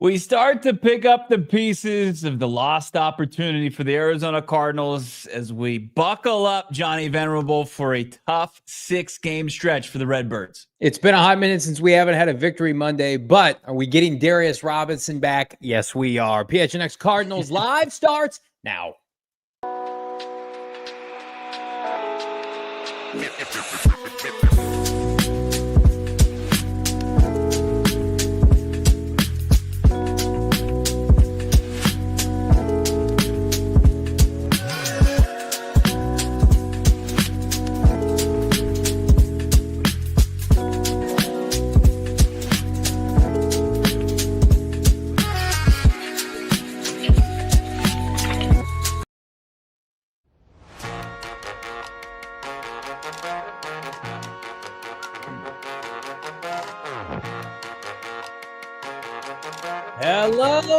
We start to pick up the pieces of the lost opportunity for the Arizona Cardinals as we buckle up Johnny Venerable for a tough 6-game stretch for the Redbirds. It's been a hot minute since we haven't had a victory Monday, but are we getting Darius Robinson back? Yes, we are. PHNX Cardinals live starts now.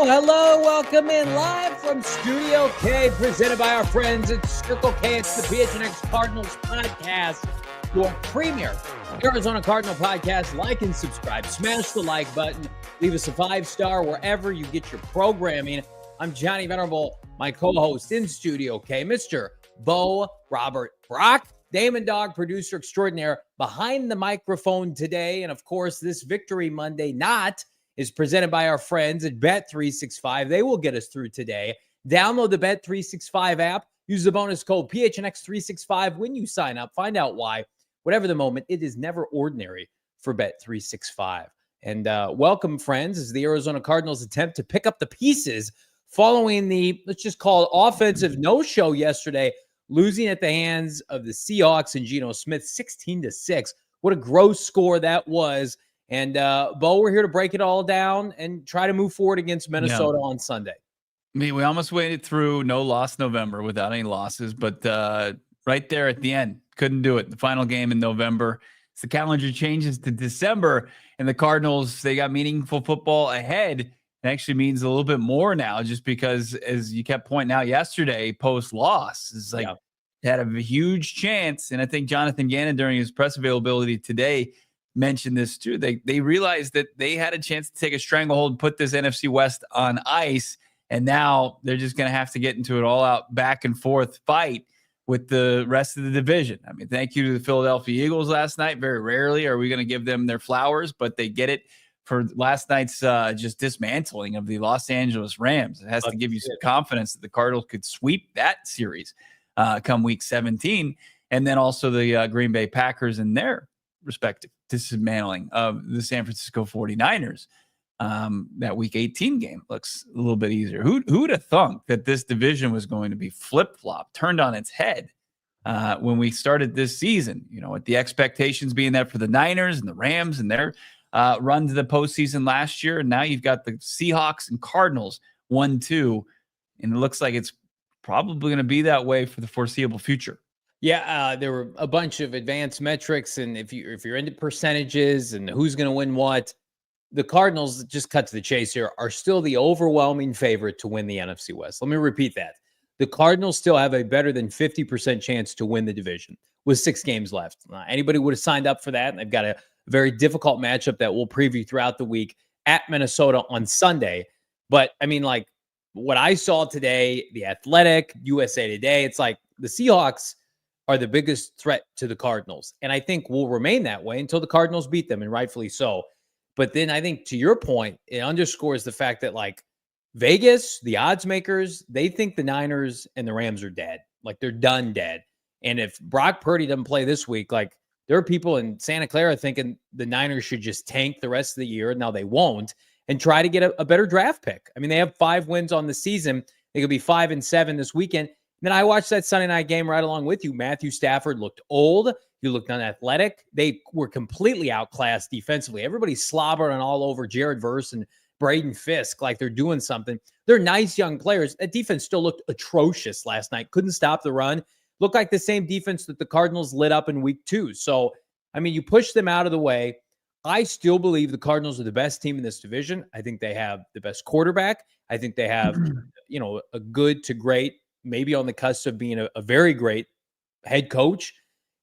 Hello, welcome in live from Studio K, presented by our friends at Circle K. It's the PHNX Cardinals podcast, your premier Arizona Cardinal podcast. Like and subscribe, smash the like button, leave us a 5-star wherever you get your programming. I'm Johnny Venerable, my co-host in Studio K, Mr. Bo Robert Brack, Damon, Dawg, producer extraordinaire, behind the microphone today. And of course, this Victory Monday is presented by our friends at Bet365. They will get us through today. Download the Bet365 app. Use the bonus code PHNX365 when you sign up. Find out why. Whatever the moment, it is never ordinary for Bet365. And welcome, friends, as the Arizona Cardinals attempt to pick up the pieces following the, let's just call it, offensive no-show yesterday, losing at the hands of the Seahawks and Geno Smith 16-6. What a gross score that was. And, Bo, we're here to break it all down and try to move forward against Minnesota on Sunday. I mean, we almost waited through no loss November without any losses, but right there at the end, couldn't do it. The final game in November. So the calendar changes to December, and the Cardinals, they got meaningful football ahead. It actually means a little bit more now, just because, as you kept pointing out yesterday, post-loss, is like had a huge chance. And I think Jonathan Gannon, during his press availability today, mentioned this too. They realized that they had a chance to take a stranglehold and put this NFC West on ice, and now they're just going to have to get into an all-out back and forth fight with the rest of the division. I mean, thank you to the Philadelphia Eagles last night. Very rarely are we going to give them their flowers, but they get it for last night's just dismantling of the Los Angeles Rams. It has to give you some confidence that the Cardinals could sweep that series come week 17, and then also the Green Bay Packers and their respective dismantling of the San Francisco 49ers. That week 18 game looks a little bit easier. Who'd have thunk that this division was going to be flip-flop, turned on its head when we started this season, with the expectations being that for the Niners and the Rams and their run to the postseason last year. And now you've got the Seahawks and Cardinals 1-2, and it looks like it's probably going to be that way for the foreseeable future. Yeah, there were a bunch of advanced metrics, and if you're into percentages and who's going to win what, the Cardinals, just cut to the chase here, are still the overwhelming favorite to win the NFC West. Let me repeat that. The Cardinals still have a better than 50% chance to win the division with 6 games left. Anybody would have signed up for that, and they've got a very difficult matchup that we'll preview throughout the week at Minnesota on Sunday. But, I mean, like, what I saw today, The Athletic, USA Today, it's like the Seahawks are the biggest threat to the Cardinals. And I think will remain that way until the Cardinals beat them, and rightfully so. But then I think, to your point, it underscores the fact that, like, Vegas, the odds makers, they think the Niners and the Rams are dead. Like, they're done dead. And if Brock Purdy doesn't play this week, like, there are people in Santa Clara thinking the Niners should just tank the rest of the year. Now they won't, and try to get a better draft pick. I mean, they have 5 wins on the season. They could be 5-7 this weekend. And then I watched that Sunday night game right along with you. Matthew Stafford looked old. He looked unathletic. They were completely outclassed defensively. Everybody's slobbering all over Jared Verse and Braden Fisk like they're doing something. They're nice young players. That defense still looked atrocious last night. Couldn't stop the run. Looked like the same defense that the Cardinals lit up in week 2. So, I mean, you push them out of the way. I still believe the Cardinals are the best team in this division. I think they have the best quarterback. I think they have, a good to great, maybe on the cusp of being a very great head coach.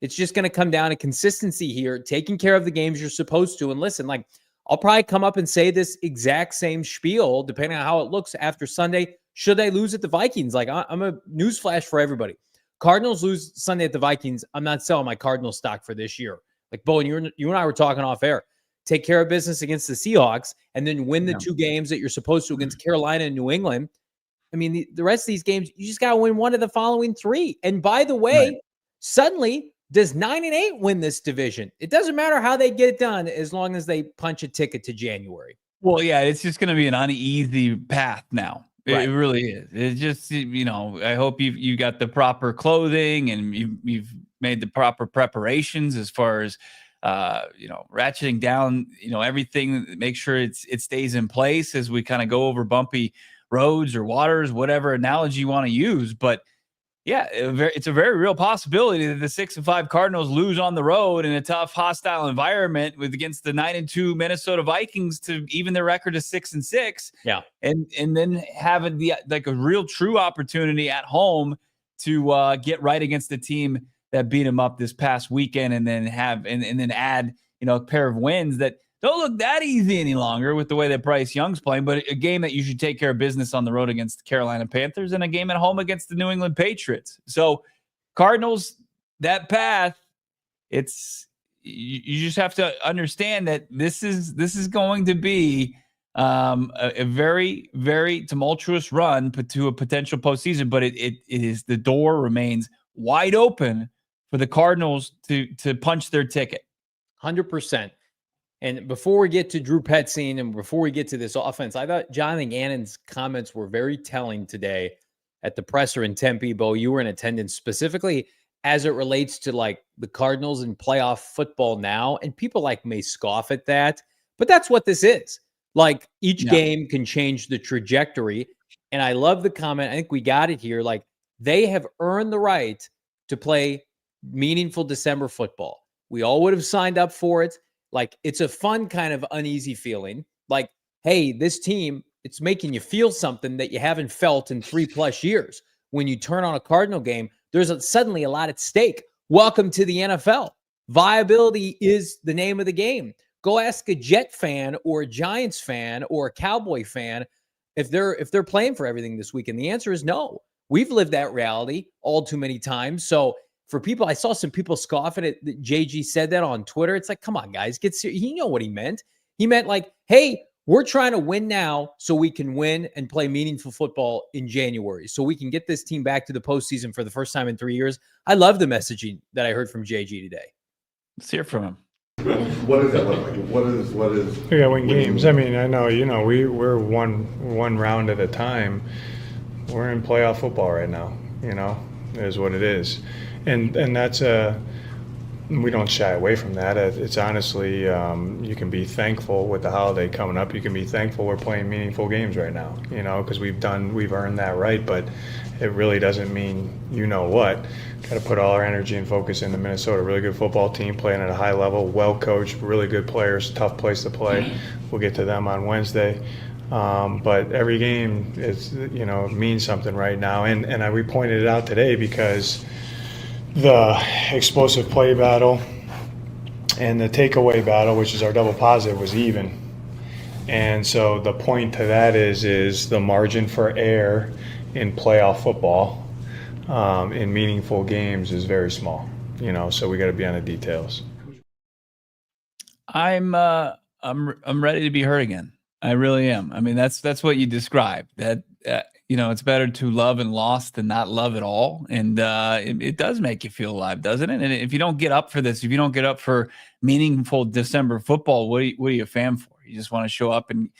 It's just going to come down to consistency here, taking care of the games you're supposed to. And listen, like, I'll probably come up and say this exact same spiel, depending on how it looks after Sunday. Should they lose at the Vikings? Like, I'm a newsflash for everybody. Cardinals lose Sunday at the Vikings. I'm not selling my Cardinals stock for this year. Like, Bo, and you and I were talking off air. Take care of business against the Seahawks and then win the 2 games that you're supposed to against Carolina and New England. I mean, the rest of these games, you just got to win one of the following 3. And by the way, suddenly, does 9-8 win this division? It doesn't matter how they get it done as long as they punch a ticket to January. Well, yeah, it's just going to be an uneasy path now. Right. It really is. It's just, you know, I hope you got the proper clothing and you've made the proper preparations as far as, you know, ratcheting down, you know, everything. Make sure it stays in place as we kind of go over bumpy roads or waters, whatever analogy you want to use. But yeah, it's a very real possibility that the 6-5 Cardinals lose on the road in a tough, hostile environment against the 9-2 Minnesota Vikings to even their record of 6-6. Yeah, and then having a real true opportunity at home to get right against the team that beat them up this past weekend, and then then add, you know, a pair of wins that don't look that easy any longer with the way that Bryce Young's playing, but a game that you should take care of business on the road against the Carolina Panthers and a game at home against the New England Patriots. So Cardinals, that path, you just have to understand that this is going to be a very, very tumultuous run to a potential postseason, but it is, the door remains wide open for the Cardinals to punch their ticket. 100%. And before we get to Drew Petzing and before we get to this offense, I thought Jonathan Gannon's comments were very telling today at the presser in Tempe. Bo, you were in attendance, specifically as it relates to like the Cardinals and playoff football now. And people like may scoff at that, but that's what this is. Like, each game can change the trajectory. And I love the comment. I think we got it here. Like, they have earned the right to play meaningful December football. We all would have signed up for it. Like, it's a fun kind of uneasy feeling. Like, hey, this team, it's making you feel something that you haven't felt in 3+ years. When you turn on a Cardinal game, there's suddenly a lot at stake. Welcome to the NFL. Viability is the name of the game. Go ask a Jet fan or a Giants fan or a Cowboy fan if they're playing for everything this weekend. The answer is no. We've lived that reality all too many times. So for people, I saw some people scoffing at it. JG said that on Twitter. It's like, come on, guys, get serious. You know what he meant. He meant like, hey, we're trying to win now so we can win and play meaningful football in January, so we can get this team back to the postseason for the first time in 3 years. I love the messaging that I heard from JG today. Let's hear from him. What does that look like? What is? We got to win games. I mean, I know, we're one round at a time. We're in playoff football right now. It is what it is. And that's we don't shy away from that. It's honestly, you can be thankful with the holiday coming up. You can be thankful we're playing meaningful games right now, because we've earned that right, but it really doesn't mean what. Got to put all our energy and focus into Minnesota. Really good football team playing at a high level, well coached, really good players, tough place to play. We'll get to them on Wednesday. But every game is, means something right now. And we pointed it out today because the explosive play battle and the takeaway battle, which is our double positive, was even. And so the point to that is the margin for error in playoff football in meaningful games is very small, so we got to be on the details. I'm ready to be hurt again. I really am. I mean, that's what you described, that it's better to love and lost than not love at all. And it does make you feel alive, doesn't it? And if you don't get up for this, if you don't get up for meaningful December football, what are you a fan for? You just want to show up and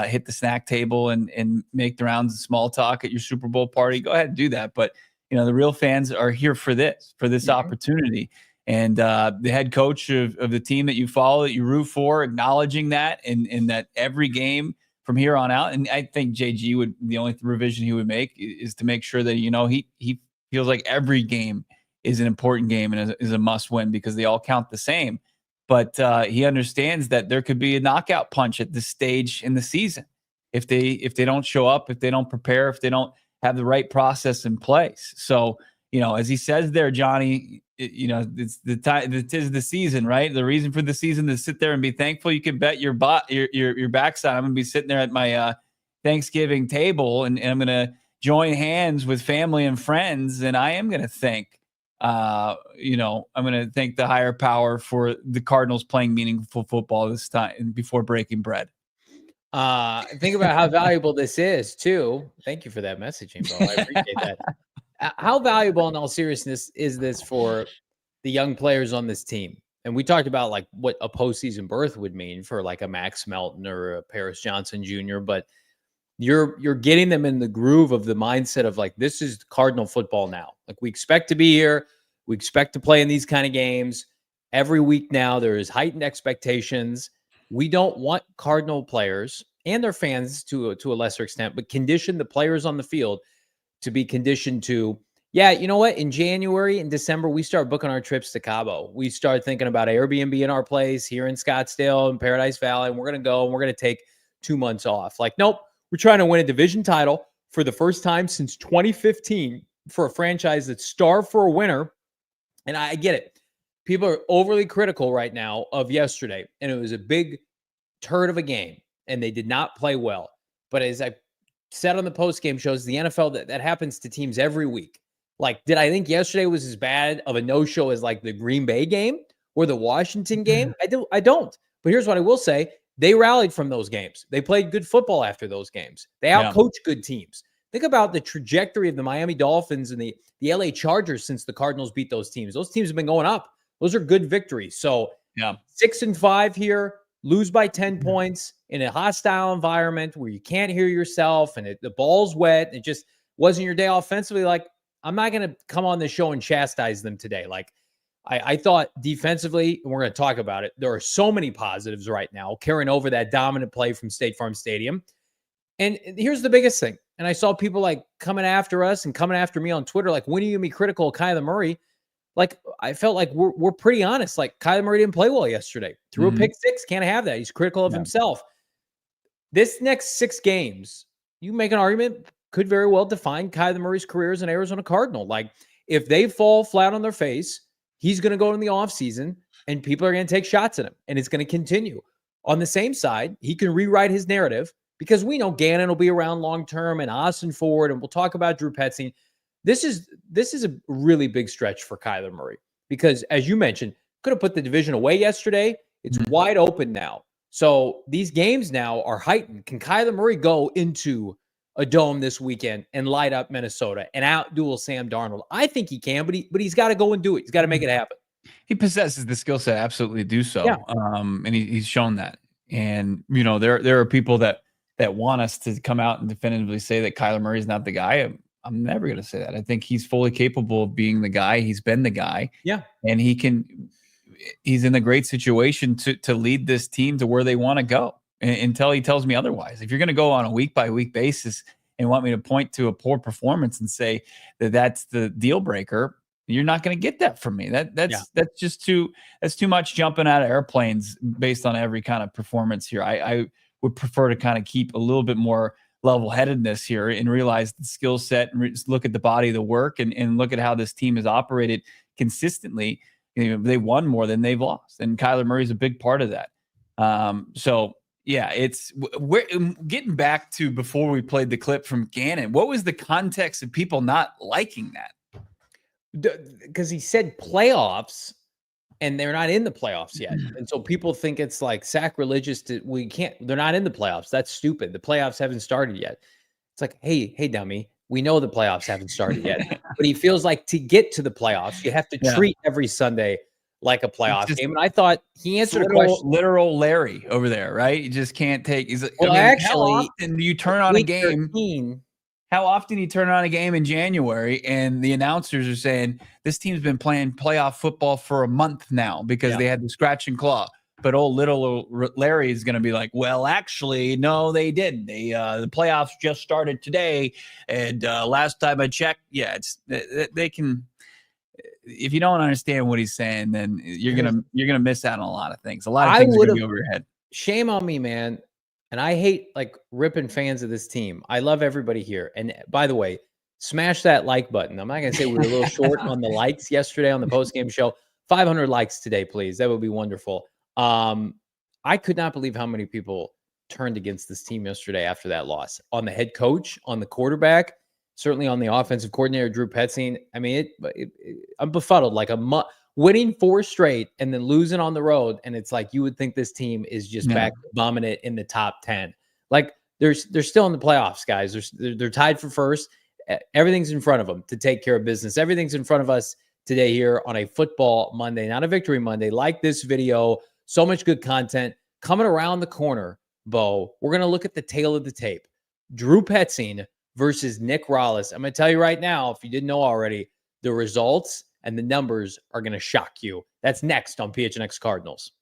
hit the snack table and make the rounds of small talk at your Super Bowl party. Go ahead and do that. But the real fans are here for this opportunity. And the head coach of the team that you follow, that you root for, acknowledging that and that every game from here on out. And I think JG the only revision he would make is to make sure that, he feels like every game is an important game and is a must win because they all count the same. But he understands that there could be a knockout punch at this stage in the season if they don't show up, if they don't prepare, if they don't have the right process in place. So, as he says there, Johnny, it's the time. It is the season, right? The reason for the season to sit there and be thankful. You can bet your backside. I'm gonna be sitting there at my Thanksgiving table, and I'm gonna join hands with family and friends, and I am gonna thank. I'm gonna thank the higher power for the Cardinals playing meaningful football this time before breaking bread. Think about how valuable this is too. Thank you for that messaging, bro. I appreciate that. How valuable, in all seriousness, is this for the young players on this team? And we talked about like what a postseason berth would mean for like a Max Melton or a Paris Johnson Jr. But you're getting them in the groove of the mindset of like, this is Cardinal football now. Like, we expect to be here. We expect to play in these kind of games every week now. There is heightened expectations. We don't want Cardinal players and their fans to a lesser extent, but condition the players on the field to be conditioned to, yeah, you know what? In January and December, we start booking our trips to Cabo. We start thinking about Airbnb in our place here in Scottsdale and Paradise Valley. And we're going to go and we're going to take 2 months off. Like, nope, we're trying to win a division title for the first time since 2015 for a franchise that's starved for a winner. And I get it. People are overly critical right now of yesterday. And it was a big turd of a game. And they did not play well. But as I said on the post-game shows, the NFL, that happens to teams every week. Like, did I think yesterday was as bad of a no-show as like the Green Bay game or the Washington game? I don't. But here's what I will say. They rallied from those games. They played good football after those games. They outcoached good teams. Think about the trajectory of the Miami Dolphins and the LA Chargers since the Cardinals beat those teams. Those teams have been going up. Those are good victories. So 6-5 here, lose by 10 points in a hostile environment where you can't hear yourself and the ball's wet. It just wasn't your day offensively. Like, I'm not going to come on this show and chastise them today. Like, I thought defensively, and we're going to talk about it, there are so many positives right now carrying over that dominant play from State Farm Stadium. And here's the biggest thing. And I saw people like coming after us and coming after me on Twitter, like, when are you going to be critical of Kyler Murray? Like, I felt like we're pretty honest. Like, Kyler Murray didn't play well yesterday. Threw a pick six. Can't have that. He's critical of himself. This next 6 games, you make an argument, could very well define Kyler Murray's career as an Arizona Cardinal. Like, if they fall flat on their face, he's going to go in the offseason and people are going to take shots at him, and it's going to continue. On the same side, he can rewrite his narrative because we know Gannon will be around long-term and Austin Ford, and we'll talk about Drew Petzing. This is a really big stretch for Kyler Murray because, as you mentioned, could have put the division away yesterday. It's wide open now. So these games now are heightened. Can Kyler Murray go into a dome this weekend and light up Minnesota and outduel Sam Darnold? I think he can, but he's got to go and do it. He's got to make it happen. He possesses the skill set absolutely to do so. Yeah. And he's shown that. And, there are people that want us to come out and definitively say that Kyler Murray is not the guy. I'm never going to say that. I think he's fully capable of being the guy. He's been the guy. Yeah. And he's in a great situation to lead this team to where they want to go until he tells me otherwise. If you're going to go on a week by week basis and want me to point to a poor performance and say that that's the deal breaker, you're not going to get that from me. That's just too much jumping out of airplanes based on every kind of performance here. I would prefer to kind of keep a little bit more level-headedness here and realize the skill set and look at the body of the work and look at how this team has operated consistently. They won more than they've lost, and Kyler Murray's a big part of that. We're getting back to before we played the clip from Gannon. What was the context of people not liking that? Because he said playoffs, and they're not in the playoffs yet. And so people think it's like sacrilegious they're not in the playoffs. That's stupid. The playoffs haven't started yet. It's like, hey, dummy, we know the playoffs haven't started yet. But he feels like to get to the playoffs, you have to treat every Sunday like a playoff game. And I thought he answered a question. Literal Larry over there, right? You just can't take. Actually, how often do you turn on a game? 13, How often do you turn on a game in January and the announcers are saying this team's been playing playoff football for a month now because they had the scratch and claw? But old little Larry is going to be like, well, actually, no, they didn't. The playoffs just started today, and last time I checked, they can. If you don't understand what he's saying, then you're gonna miss out on a lot of things. A lot of things are gonna be over your head. Shame on me, man. And I hate like ripping fans of this team. I love everybody here. And by the way, smash that like button. I'm not going to say we were a little short on the likes yesterday on the postgame show. 500 likes today, please. That would be wonderful. I could not believe how many people turned against this team yesterday after that loss. On the head coach, on the quarterback, certainly on the offensive coordinator, Drew Petzing. I mean, I'm befuddled. Like winning 4 straight and then losing on the road, and it's like you would think this team is just back bombing it in the top 10. Like they're still in the playoffs, guys. They're tied for first. Everything's in front of them to take care of business. Everything's in front of us today here on a football Monday, not a victory Monday. Like this video, so much good content coming around the corner. Bo, we're going to look at the tail of the tape. Drew Petzing versus Nick Rallis. I'm going to tell you right now, if you didn't know already, the results and the numbers are going to shock you. That's next on PHNX Cardinals.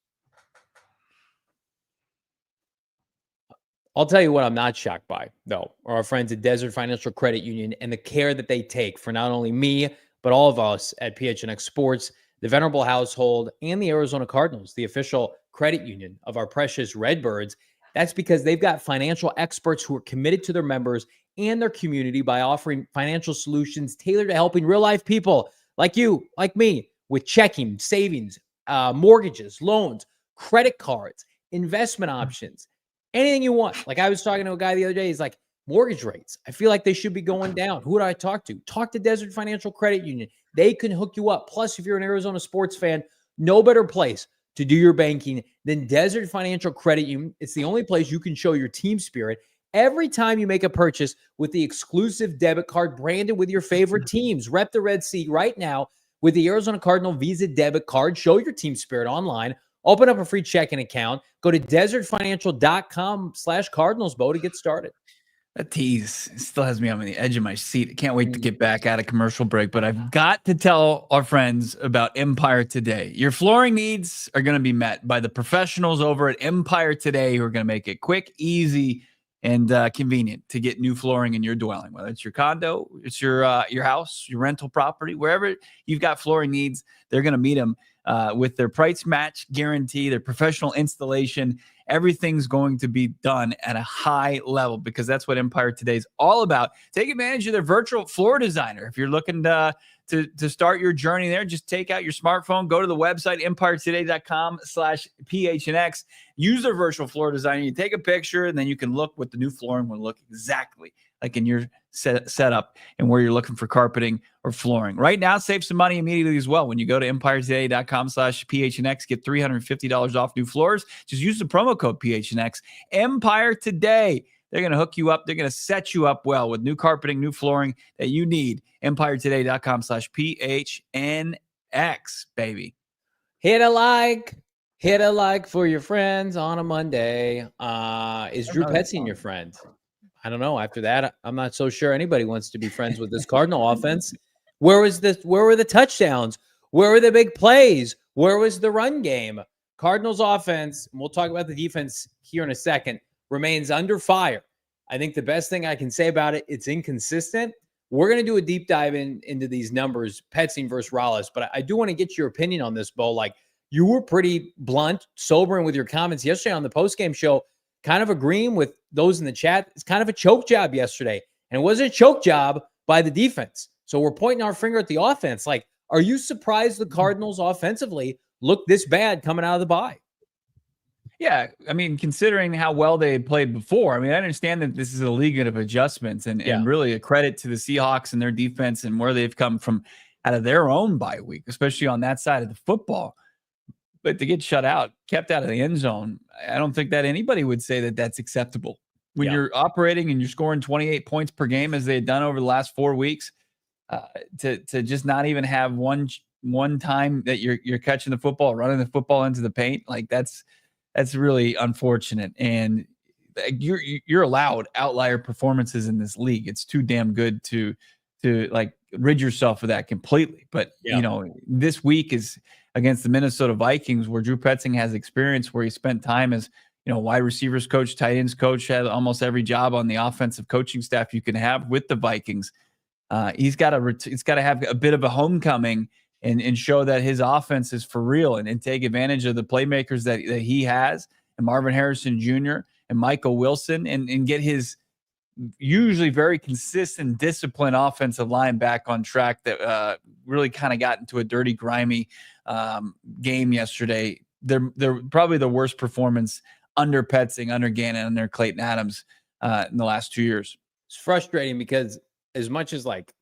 I'll tell you what I'm not shocked by, though, are our friends at Desert Financial Credit Union and the care that they take for not only me, but all of us at PHNX Sports, the Venerable household, and the Arizona Cardinals, the official credit union of our precious Redbirds. That's because they've got financial experts who are committed to their members and their community by offering financial solutions tailored to helping real-life people like you, like me, with checking, savings, mortgages, loans, credit cards, investment options, anything you want. Like I was talking to a guy the other day, he's like, mortgage rates, I feel like they should be going down. Who do I talk to? Talk to Desert Financial Credit Union. They can hook you up. Plus, if you're an Arizona sports fan, no better place to do your banking than Desert Financial Credit Union. It's the only place you can show your team spirit every time you make a purchase with the exclusive debit card branded with your favorite teams. Rep the Red Sea right now with the Arizona Cardinal Visa debit card. Show your team spirit online. Open up a free checking account. Go to desertfinancial.com/Cardinals, Bo, to get started. That tease still has me on the edge of my seat. I can't wait to get back out of commercial break, but I've got to tell our friends about Empire Today. Your flooring needs are going to be met by the professionals over at Empire Today who are going to make it quick, easy, and convenient to get new flooring in your dwelling, whether it's your condo, it's your house, your rental property, wherever you've got flooring needs, they're going to meet them with their price match guarantee, their professional installation. Everything's going to be done at a high level because that's what Empire Today is all about. Take advantage of their virtual floor designer. If you're looking to start your journey there, just take out your smartphone, go to the website, empiretoday.com/PHNX. Use their virtual floor designer. You take a picture, and then you can look what the new flooring will look exactly like in your setup and where you're looking for carpeting or flooring. Right now, save some money immediately as well. When you go to empiretoday.com/PHNX, get $350 off new floors. Just use the promo code PHNX. Empire Today. They're going to hook you up. They're going to set you up well with new carpeting, new flooring that you need. empiretoday.com/PHNX, baby. Hit a like for your friends on a Monday. Is Drew Petzing your friend? I don't know. After that, I'm not so sure anybody wants to be friends with this Cardinal offense. Where were the touchdowns? Where were the big plays? Where was the run game? Cardinals offense, and we'll talk about the defense here in a second, remains under fire. I think the best thing I can say about it, it's inconsistent. We're going to do a deep dive into these numbers, Petzing versus Rallis, but I do want to get your opinion on this, Bo. Like, you were pretty blunt, sobering with your comments yesterday on the postgame show, kind of agreeing with those in the chat. It's kind of a choke job yesterday, and it wasn't a choke job by the defense. So we're pointing our finger at the offense. Like, are you surprised the Cardinals offensively look this bad coming out of the bye? Yeah, I mean, considering how well they had played before, I mean, I understand that this is a league of adjustments and really a credit to the Seahawks and their defense and where they've come from out of their own bye week, especially on that side of the football. But to get shut out, kept out of the end zone, I don't think that anybody would say that that's acceptable. When you're operating and you're scoring 28 points per game as they had done over the last 4 weeks, to just not even have one time that you're catching the football, running the football into the paint, like that's really unfortunate. And you're allowed outlier performances in this league. It's too damn good to like rid yourself of that completely. But you know, this week is against the Minnesota Vikings, where Drew Petzing has experience, where he spent time as, you know, wide receivers coach, tight ends coach, had almost every job on the offensive coaching staff you can have with the Vikings. He's got to have a bit of a homecoming and show that his offense is for real and take advantage of the playmakers that he has, and Marvin Harrison Jr. and Michael Wilson, and get his usually very consistent, disciplined offensive line back on track that really kind of got into a dirty, grimy game yesterday. They're probably the worst performance under Petzing, under Gannon, under Clayton Adams in the last 2 years. It's frustrating because as much as like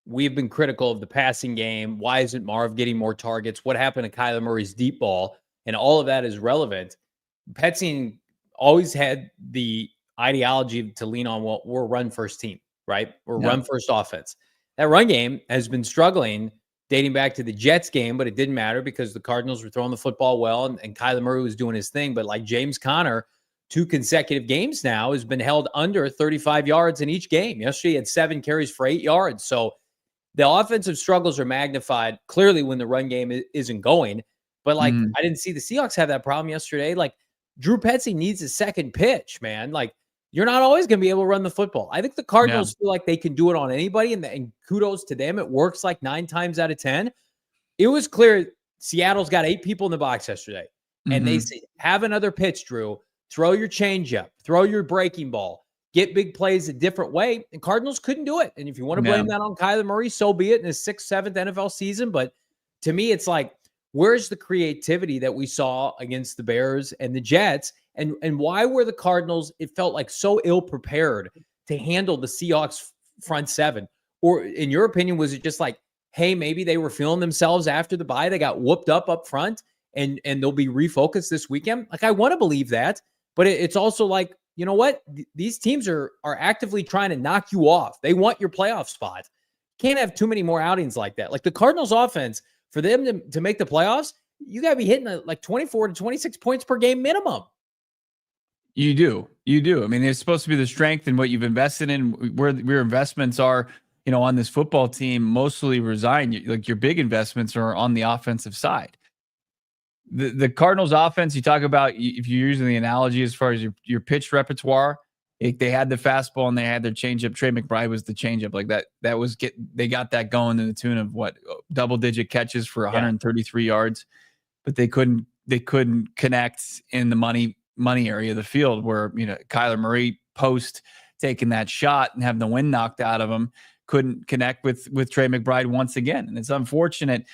we've been critical of the passing game, why isn't Marv getting more targets? What happened to Kyler Murray's deep ball? And all of that is relevant. Petzing always had the ideology to lean on, well, we're a run first team, right? We're run first offense. That run game has been struggling dating back to the Jets game, but it didn't matter because the Cardinals were throwing the football well and Kyler Murray was doing his thing. But like James Conner, 2 consecutive games now has been held under 35 yards in each game. Yesterday he had 7 carries for 8 yards. So the offensive struggles are magnified clearly when the run game isn't going. But like, I didn't see the Seahawks have that problem yesterday. Like Drew Petzing needs a second pitch, man. Like you're not always going to be able to run the football. I think the Cardinals feel like they can do it on anybody. And kudos to them. It works like 9 times out of 10. It was clear Seattle's got 8 people in the box yesterday. And they say, have another pitch, Drew. Throw your changeup. Throw your breaking ball. Get big plays a different way. And Cardinals couldn't do it. And if you want to blame that on Kyler Murray, so be it in his 6th, 7th NFL season. But to me, it's like, where's the creativity that we saw against the Bears and the Jets? And why were the Cardinals, it felt like so ill-prepared to handle the Seahawks front 7? Or in your opinion, was it just like, hey, maybe they were feeling themselves after the bye, they got whooped up front and they'll be refocused this weekend? Like, I want to believe that, but it's also like, you know what? These teams are actively trying to knock you off. They want your playoff spot. Can't have too many more outings like that. Like the Cardinals offense, for them to make the playoffs, you got to be hitting like 24 to 26 points per game minimum. You do. I mean, it's supposed to be the strength in what you've invested in, where your investments are, on this football team mostly reside. Like your big investments are on the offensive side. The Cardinals offense, you talk about, if you're using the analogy as far as your pitch repertoire, they had the fastball and they had their changeup. Trey McBride was the changeup. Like they got that going to the tune of double-digit catches for 133 yards, but they couldn't connect in the money area of the field where, Kyler Murray post taking that shot and having the wind knocked out of him, couldn't connect with Trey McBride once again. And it's unfortunate.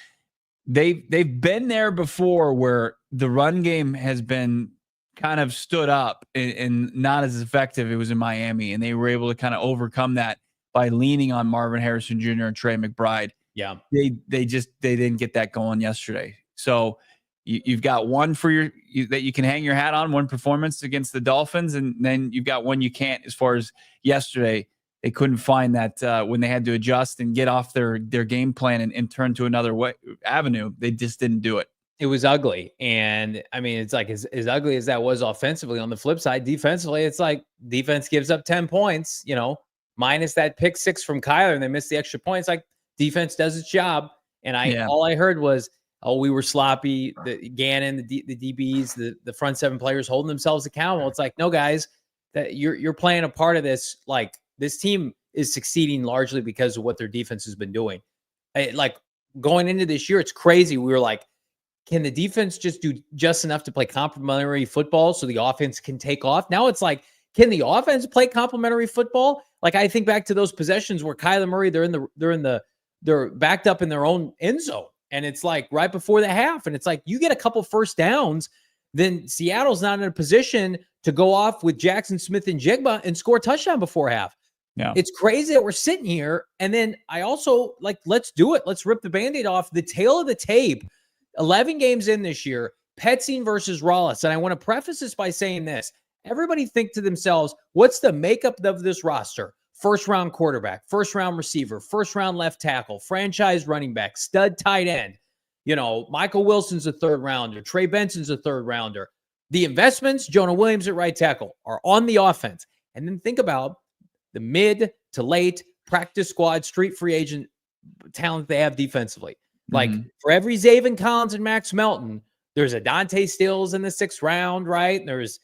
They've been there before where the run game has been kind of stood up and not as effective. It was in Miami, and they were able to kind of overcome that by leaning on Marvin Harrison Jr. and Trey McBride. Yeah. They didn't get that going yesterday. So you've got one that you can hang your hat on, one performance against the Dolphins, and then you've got one you can't. As far as yesterday, they couldn't find that when they had to adjust and get off their game plan and turn to another avenue. They just didn't do it. It was ugly. And I mean, it's like as ugly as that was offensively, on the flip side, defensively, it's like defense gives up 10 points, minus that pick 6 from Kyler, and they missed the extra points. Like defense does its job. And all I heard was, oh, we were sloppy. The Gannon, the DBs, the front 7 players holding themselves accountable. It's like, no, guys, that you're playing a part of this. Like this team is succeeding largely because of what their defense has been doing. Like going into this year, it's crazy. We were like, can the defense just do just enough to play complementary football so the offense can take off? Now it's like, can the offense play complementary football? Like I think back to those possessions where Kyler Murray, they're backed up in their own end zone. And it's like right before the half. And it's like, you get a couple first downs, then Seattle's not in a position to go off with Jackson Smith and Jigba and score a touchdown before half. Yeah. It's crazy that we're sitting here. And then I also let's do it. Let's rip the Band-Aid off. The tail of the tape, 11 games in this year, Petzing versus Rollis. And I want to preface this by saying this. Everybody think to themselves, what's the makeup of this roster? First round quarterback, first round receiver, first round left tackle, franchise running back, stud tight end. Michael Wilson's a 3rd rounder. Trey Benson's a 3rd rounder. The investments, Jonah Williams at right tackle, are on the offense. And then think about the mid to late practice squad, street free agent talent they have defensively. Like for every Zaven Collins and Max Melton, there's a Dante Stills in the 6th round, right? There's,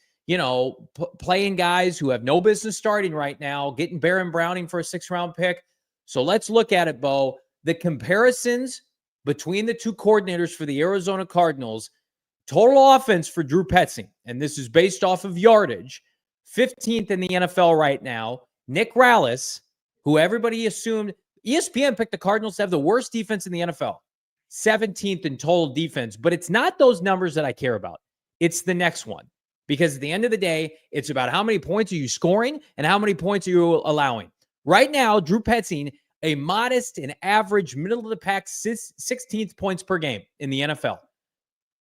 playing guys who have no business starting right now, getting Baron Browning for a 6th round pick. So let's look at it, Bo. The comparisons between the 2 coordinators for the Arizona Cardinals, total offense for Drew Petzing, and this is based off of yardage, 15th in the NFL right now, Nick Rallis, who everybody assumed, ESPN picked the Cardinals to have the worst defense in the NFL, 17th in total defense. But it's not those numbers that I care about. It's the next one. Because at the end of the day, it's about how many points are you scoring and how many points are you allowing. Right now, Drew Petzing, a modest and average middle-of-the-pack 16th points per game in the NFL.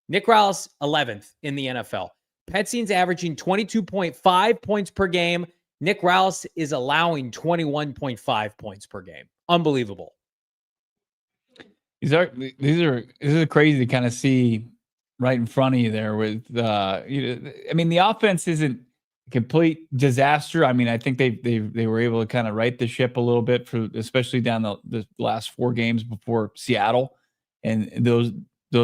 Nick Rallis, 11th in the NFL. Petzing's averaging 22.5 points per game. Nick Rallis is allowing 21.5 points per game. Unbelievable. These are crazy to kind of see right in front of you there with I mean, the offense isn't a complete disaster. I mean, I think they were able to kind of right the ship a little bit for especially down the last 4 games before Seattle, and those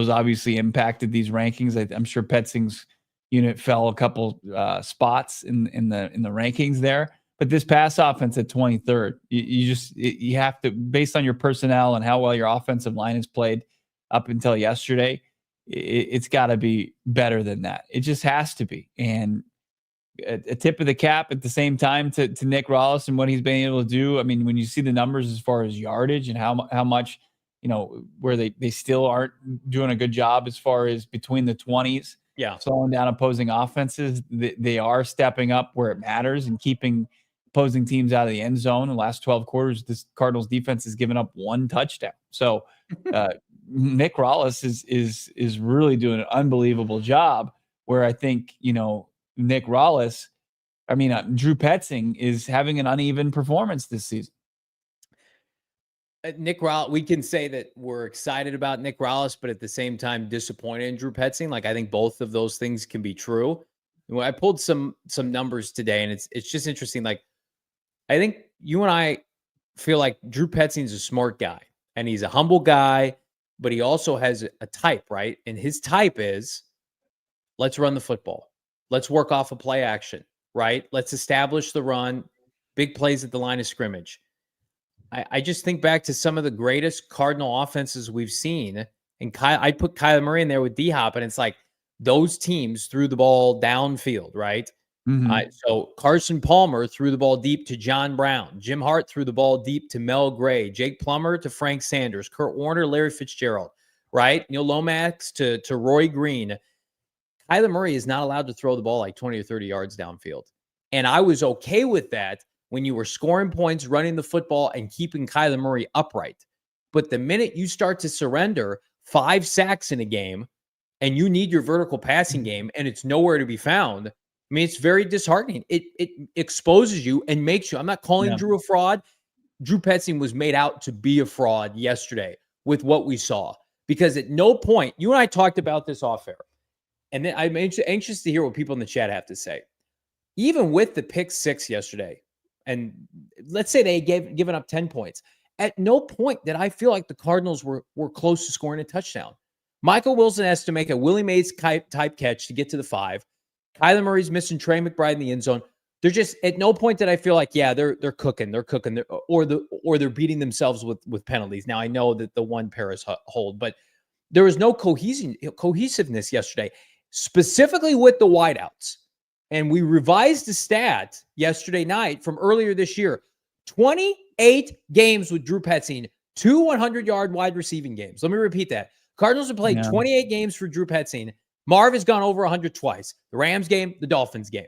obviously impacted these rankings. I'm sure Petzing's unit fell a couple spots in the rankings there, but this pass offense at 23rd, you have to, based on your personnel and how well your offensive line has played up until yesterday, it's got to be better than that. It just has to be. And a tip of the cap at the same time to Nick Rallis and what he's been able to do. I mean, when you see the numbers as far as yardage and how much, where they still aren't doing a good job as far as between the 20s, slowing down opposing offenses, they are stepping up where it matters and keeping opposing teams out of the end zone. In the last 12 quarters, this Cardinals defense has given up 1 touchdown. So Nick Rallis is really doing an unbelievable job, where I think, Nick Rallis, Drew Petzing is having an uneven performance this season. Nick Rallis, we can say that we're excited about Nick Rallis, but at the same time disappointed in Drew Petzing. Like, I think both of those things can be true. When I pulled some numbers today, and it's just interesting. Like, I think you and I feel like Drew Petzing's a smart guy, and he's a humble guy, but he also has a type, right? And his type is, let's run the football. Let's work off of play action, right? Let's establish the run, big plays at the line of scrimmage. I just think back to some of the greatest Cardinal offenses we've seen. And I put Kyler Murray in there with D-Hop, and it's like those teams threw the ball downfield, right? Mm-hmm. So Carson Palmer threw the ball deep to John Brown. Jim Hart threw the ball deep to Mel Gray. Jake Plummer to Frank Sanders. Kurt Warner, Larry Fitzgerald, right? Neil Lomax to Roy Green. Kyler Murray is not allowed to throw the ball like 20 or 30 yards downfield. And I was okay with that when you were scoring points, running the football, and keeping Kyler Murray upright. But the minute you start to surrender 5 sacks in a game and you need your vertical passing game and it's nowhere to be found, it's very disheartening. It exposes you and makes you, I'm not calling Drew a fraud. Drew Petzing was made out to be a fraud yesterday with what we saw. Because at no point, you and I talked about this off air, and then I'm anxious to hear what people in the chat have to say. Even with the pick 6 yesterday, and let's say they given up 10 points, at no point did I feel like the Cardinals were close to scoring a touchdown. Michael Wilson has to make a Willie Mays type catch to get to the 5. Kyler Murray's missing Trey McBride in the end zone. They're just, at no point did I feel like, they're cooking, or they're beating themselves with penalties. Now I know that the one Paris hold, but there was no cohesiveness yesterday, specifically with the wideouts. And we revised the stat yesterday night from earlier this year. 28 games with Drew Petzing, 2 100-yard wide receiving games. Let me repeat that. Cardinals have played 28 games for Drew Petzing. Marv has gone over 100 twice. The Rams game, the Dolphins game.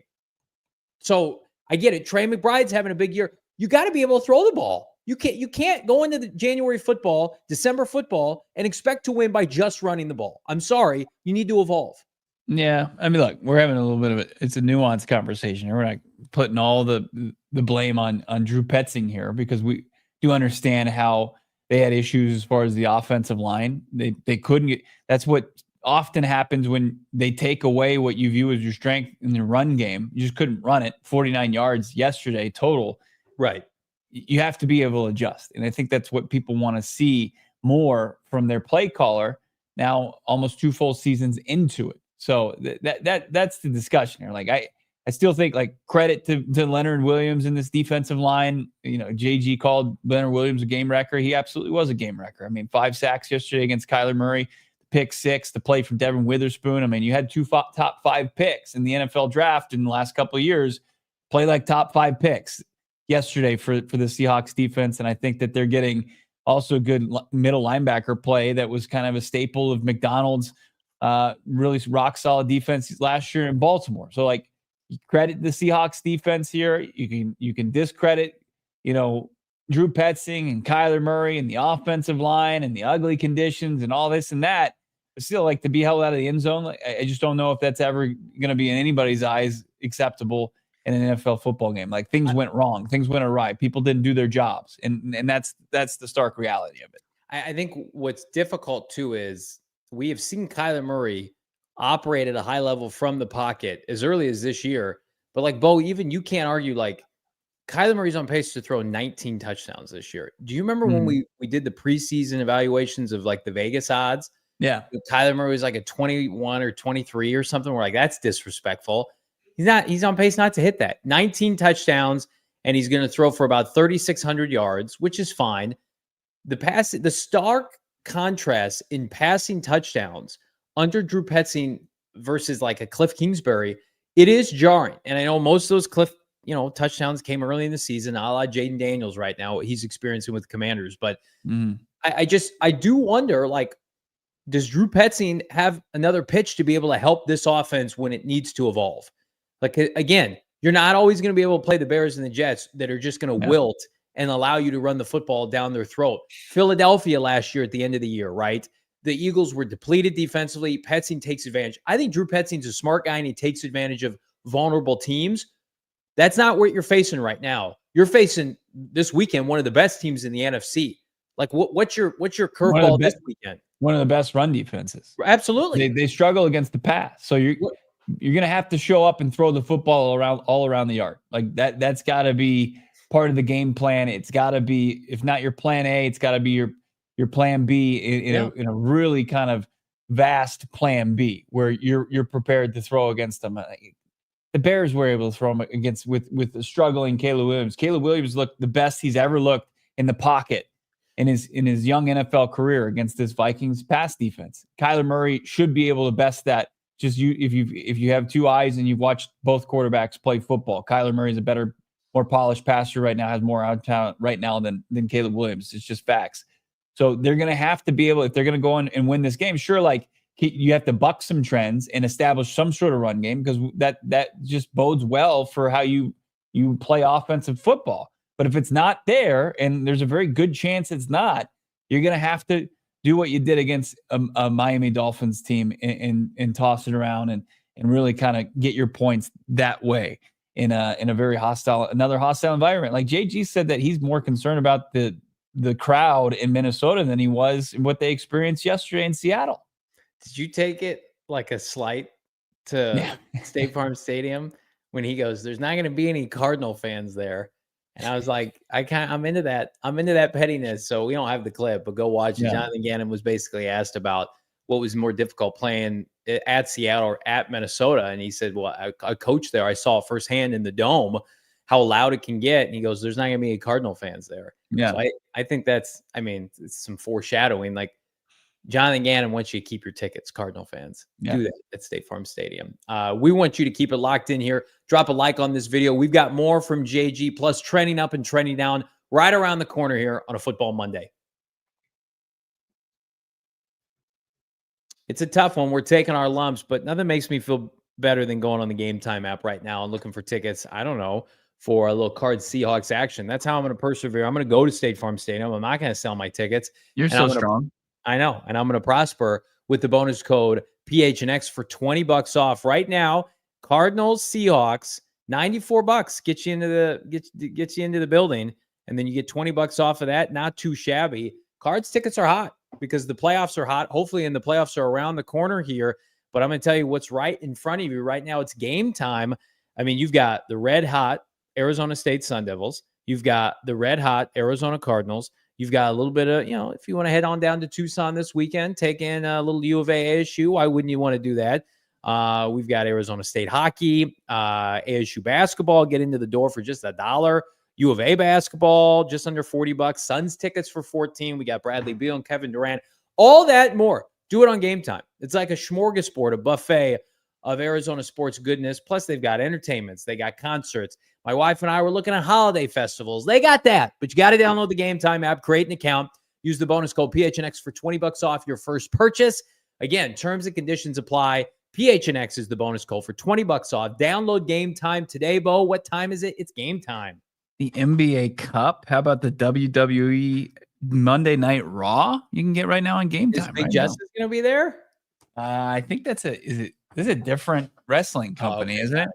So I get it. Trey McBride's having a big year. You got to be able to throw the ball. You can't go into the January football, December football, and expect to win by just running the ball. I'm sorry. You need to evolve. Yeah. Look, we're having a little bit of it's a nuanced conversation. We're not putting all the blame on Drew Petzing here, because we do understand how they had issues as far as the offensive line. They couldn't get, that's what often happens when they take away what you view as your strength in the run game. You just couldn't run it. 49 yards yesterday total. Right. You have to be able to adjust. And I think that's what people want to see more from their play caller now, almost 2 full seasons into it. So that's the discussion here. Like, I still think, like, credit to Leonard Williams in this defensive line. JG called Leonard Williams a game wrecker. He absolutely was a game wrecker. 5 sacks yesterday against Kyler Murray, pick 6, the play from Devin Witherspoon. You had 2 top 5 picks in the NFL draft in the last couple of years. Play like top 5 picks. yesterday for the Seahawks defense. And I think that they're getting also good middle linebacker play that was kind of a staple of McDonald's really rock solid defense last year in Baltimore. So like, you credit the Seahawks defense here. You can discredit, Drew Petzing and Kyler Murray and the offensive line and the ugly conditions and all this and that. But still, like, to be held out of the end zone, like, I just don't know if that's ever going to be in anybody's eyes acceptable in an NFL football game. Like, things went wrong, things went awry, people didn't do their jobs, and that's the stark reality of it. I think what's difficult too is we have seen Kyler Murray operate at a high level from the pocket as early as this year. But like, Bo, even you can't argue, like, Kyler Murray's on pace to throw 19 touchdowns this year. Do you remember when we did the preseason evaluations of like the Vegas odds? Yeah. Kyler Murray was like a 21 or 23 or something. We're like, that's disrespectful. He's on pace not to hit that. 19 touchdowns, and he's going to throw for about 3,600 yards, which is fine. The stark contrast in passing touchdowns under Drew Petzing versus like a Cliff Kingsbury, it is jarring. And I know most of those Cliff, touchdowns came early in the season, a la Jaden Daniels right now, what he's experiencing with Commanders. But I do wonder, like, does Drew Petzing have another pitch to be able to help this offense when it needs to evolve? Like, again, you're not always going to be able to play the Bears and the Jets that are just going to wilt and allow you to run the football down their throat. Philadelphia last year at the end of the year, right? The Eagles were depleted defensively. Petzing takes advantage. I think Drew Petzing's a smart guy, and he takes advantage of vulnerable teams. That's not what you're facing right now. You're facing this weekend one of the best teams in the NFC. Like, what's your curveball this weekend? One of the best run defenses. Absolutely. They struggle against the pass. So you're going to have to show up and throw the football all around the yard. Like that's got to be part of the game plan. It's got to be, if not your plan A, it's got to be your plan B in a really kind of vast plan B where you're prepared to throw against them. The Bears were able to throw him against with the struggling Caleb Williams. Caleb Williams looked the best he's ever looked in the pocket in his young NFL career against this Vikings pass defense. Kyler Murray should be able to best that. Just if you have two eyes and you've watched both quarterbacks play football, Kyler Murray is a better, more polished passer right now, has more out talent right now than Caleb Williams. It's just facts. So they're going to have to be able, if they're going to go on and win this game, sure, like, you have to buck some trends and establish some sort of run game, because that just bodes well for how you play offensive football. But if it's not there, and there's a very good chance it's not, you're going to have to do what you did against a Miami Dolphins team and toss it around and really kind of get your points that way in a very hostile environment. Like JG said that he's more concerned about the crowd in Minnesota than he was what they experienced yesterday in Seattle. Did you take it like a slight to State Farm Stadium when he goes, "There's not going to be any Cardinal fans there"? And I was like, I'm into that. I'm into that pettiness. So we don't have the clip, but go watch it. Jonathan Gannon was basically asked about what was more difficult, playing at Seattle or at Minnesota. And he said, well, I coached there. I saw firsthand in the dome how loud it can get. And he goes, there's not going to be any Cardinal fans there. Yeah. So I think it's some foreshadowing. Like, Jonathan Gannon wants you to keep your tickets, Cardinal fans. Do that at State Farm Stadium. We want you to keep it locked in here. Drop a like on this video. We've got more from JG, plus trending up and trending down right around the corner here on a Football Monday. It's a tough one. We're taking our lumps, but nothing makes me feel better than going on the Game Time app right now and looking for tickets, I don't know, for a little Cards Seahawks action. That's how I'm going to persevere. I'm going to go to State Farm Stadium. I'm not going to sell my tickets. You're so strong. I know. And I'm going to prosper with the bonus code PHNX for $20 off right now. Cardinals, Seahawks, $94 gets you into the building. And then you get $20 off of that. Not too shabby. Cards tickets are hot because the playoffs are hot. Hopefully, and the playoffs are around the corner here. But I'm going to tell you what's right in front of you right now. It's game time. I mean, you've got the red hot Arizona State Sun Devils. You've got the red hot Arizona Cardinals. You've got a little bit of, if you want to head on down to Tucson this weekend, take in a little U of A ASU. Why wouldn't you want to do that? We've got Arizona State hockey, ASU basketball, get into the door for just $1. U of A basketball, just under $40. Suns tickets for $14. We got Bradley Beal and Kevin Durant. All that more. Do it on Game Time. It's like a smorgasbord, a buffet of Arizona sports goodness. Plus, they've got entertainments. They got concerts. My wife and I were looking at holiday festivals. They got that, but you got to download the Game Time app, create an account, use the bonus code PHNX for $20 off your first purchase. Again, terms and conditions apply. PHNX is the bonus code for $20 off. Download Game Time today, Bo. What time is it? It's game time. The NBA Cup. How about the WWE Monday Night Raw? You can get right now on Game Is Time. Big Right Justice going to be there? I think this is a different wrestling company, okay. isn't it?